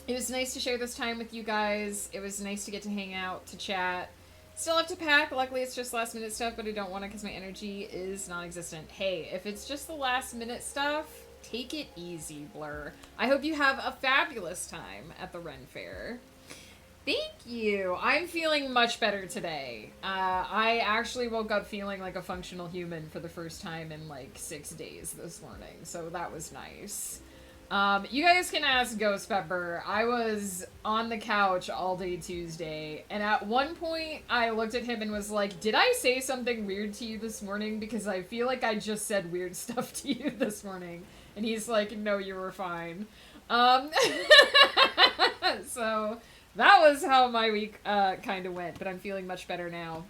it was nice to share this time with you guys. It was nice to get to hang out, to chat. Still have to pack. Luckily, it's just last minute stuff, but I don't want to because my energy is non-existent. Hey, if it's just the last minute stuff, take it easy, Blur. I hope you have a fabulous time at the Ren Fair. Thank you. I'm feeling much better today. I actually woke up feeling like a functional human for the first time in like 6 days this morning, so that was nice. You guys can ask Ghost Pepper. I was on the couch all day Tuesday, and at one point I looked at him and was like, did I say something weird to you this morning? Because I feel like I just said weird stuff to you this morning. And he's like, no, you were fine. So that was how my week kind of went, but I'm feeling much better now.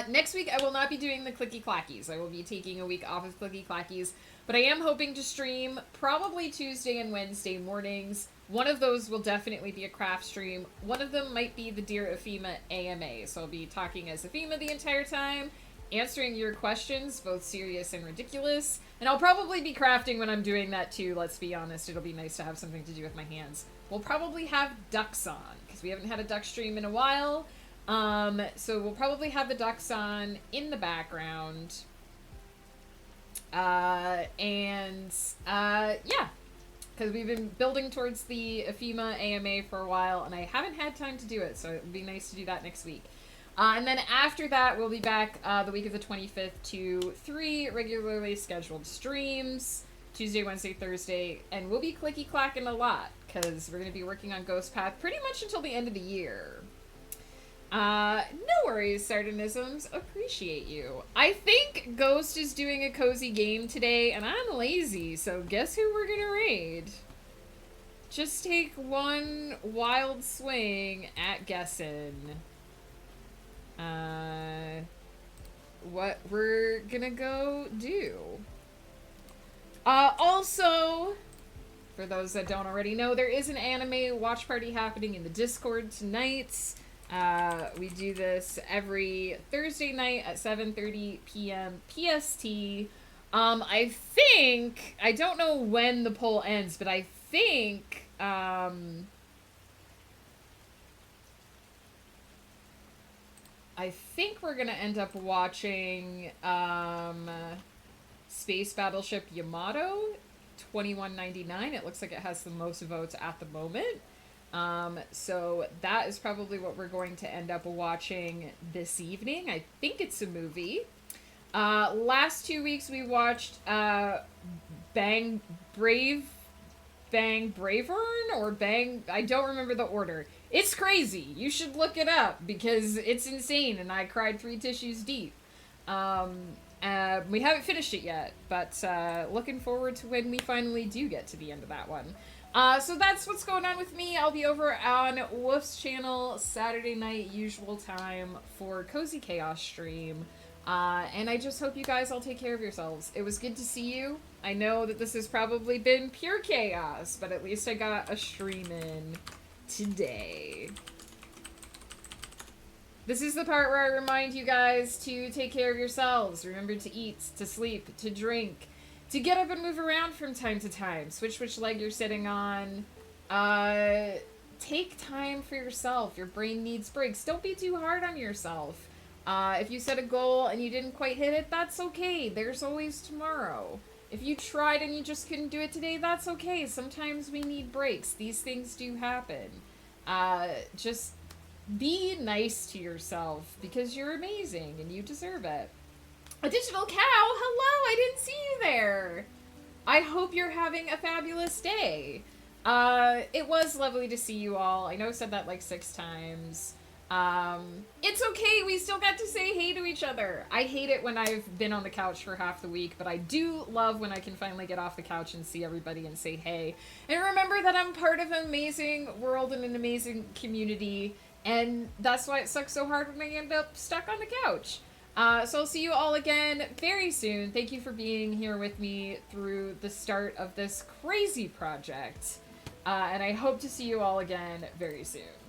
Next week, I will not be doing the Clicky Clackies. I will be taking a week off of Clicky Clackies, but I am hoping to stream probably Tuesday and Wednesday mornings. One of those will definitely be a craft stream. One of them might be the Dear Ephema AMA, so I'll be talking as Ephema the entire time, answering your questions, both serious and ridiculous, and I'll probably be crafting when I'm doing that too, let's be honest. It'll be nice to have something to do with my hands. We'll probably have ducks on, because we haven't had a duck stream in a while. So we'll probably have the ducks on in the background. Yeah, because we've been building towards the Ephema AMA for a while, and I haven't had time to do it, so it would be nice to do that next week. And then after that, we'll be back the week of the 25th to 3 regularly scheduled streams, Tuesday, Wednesday, Thursday, and we'll be clicky-clacking a lot, because we're going to be working on Ghost Path pretty much until the end of the year. No worries, Sardonisms. Appreciate you. I think Ghost is doing a cozy game today, and I'm lazy, so guess who we're gonna raid? Just take one wild swing at guessing. What we're gonna go do. Also, for those that don't already know, there is an anime watch party happening in the Discord tonight. We do this every Thursday night at 7:30 p.m. PST. I don't know when the poll ends, but I think, we're gonna end up watching, Space Battleship Yamato 2199. It looks like it has the most votes at the moment. So that is probably what we're going to end up watching this evening. I think it's a movie. Last 2 weeks we watched Bang Brave Bang Bravern or Bang, I don't remember the order. It's crazy. You should look it up because it's insane and I cried 3 tissues deep. We haven't finished it yet, but looking forward to when we finally do get to the end of that one. So that's what's going on with me. I'll be over on Wolf's channel Saturday night, usual time, for Cozy Chaos stream. And I just hope you guys all take care of yourselves. It was good to see you. I know that this has probably been pure chaos, but at least I got a stream in today. This is the part where I remind you guys to take care of yourselves. Remember to eat, to sleep, to drink, to get up and move around from time to time. Switch which leg you're sitting on. Take time for yourself. Your brain needs breaks. Don't be too hard on yourself. If you set a goal and you didn't quite hit it, that's okay. There's always tomorrow. If you tried and you just couldn't do it today, that's okay. Sometimes we need breaks. These things do happen. Just be nice to yourself because you're amazing and you deserve it. A digital cow, hello, I didn't see you there. I hope you're having a fabulous day. It was lovely to see you all. I know I said that like 6 times. It's okay, we still got to say hey to each other. I hate it when I've been on the couch for half the week, but I do love when I can finally get off the couch and see everybody and say hey. And remember that I'm part of an amazing world and an amazing community, and that's why it sucks so hard when I end up stuck on the couch. So I'll see you all again very soon. Thank you for being here with me through the start of this crazy project. And I hope to see you all again very soon.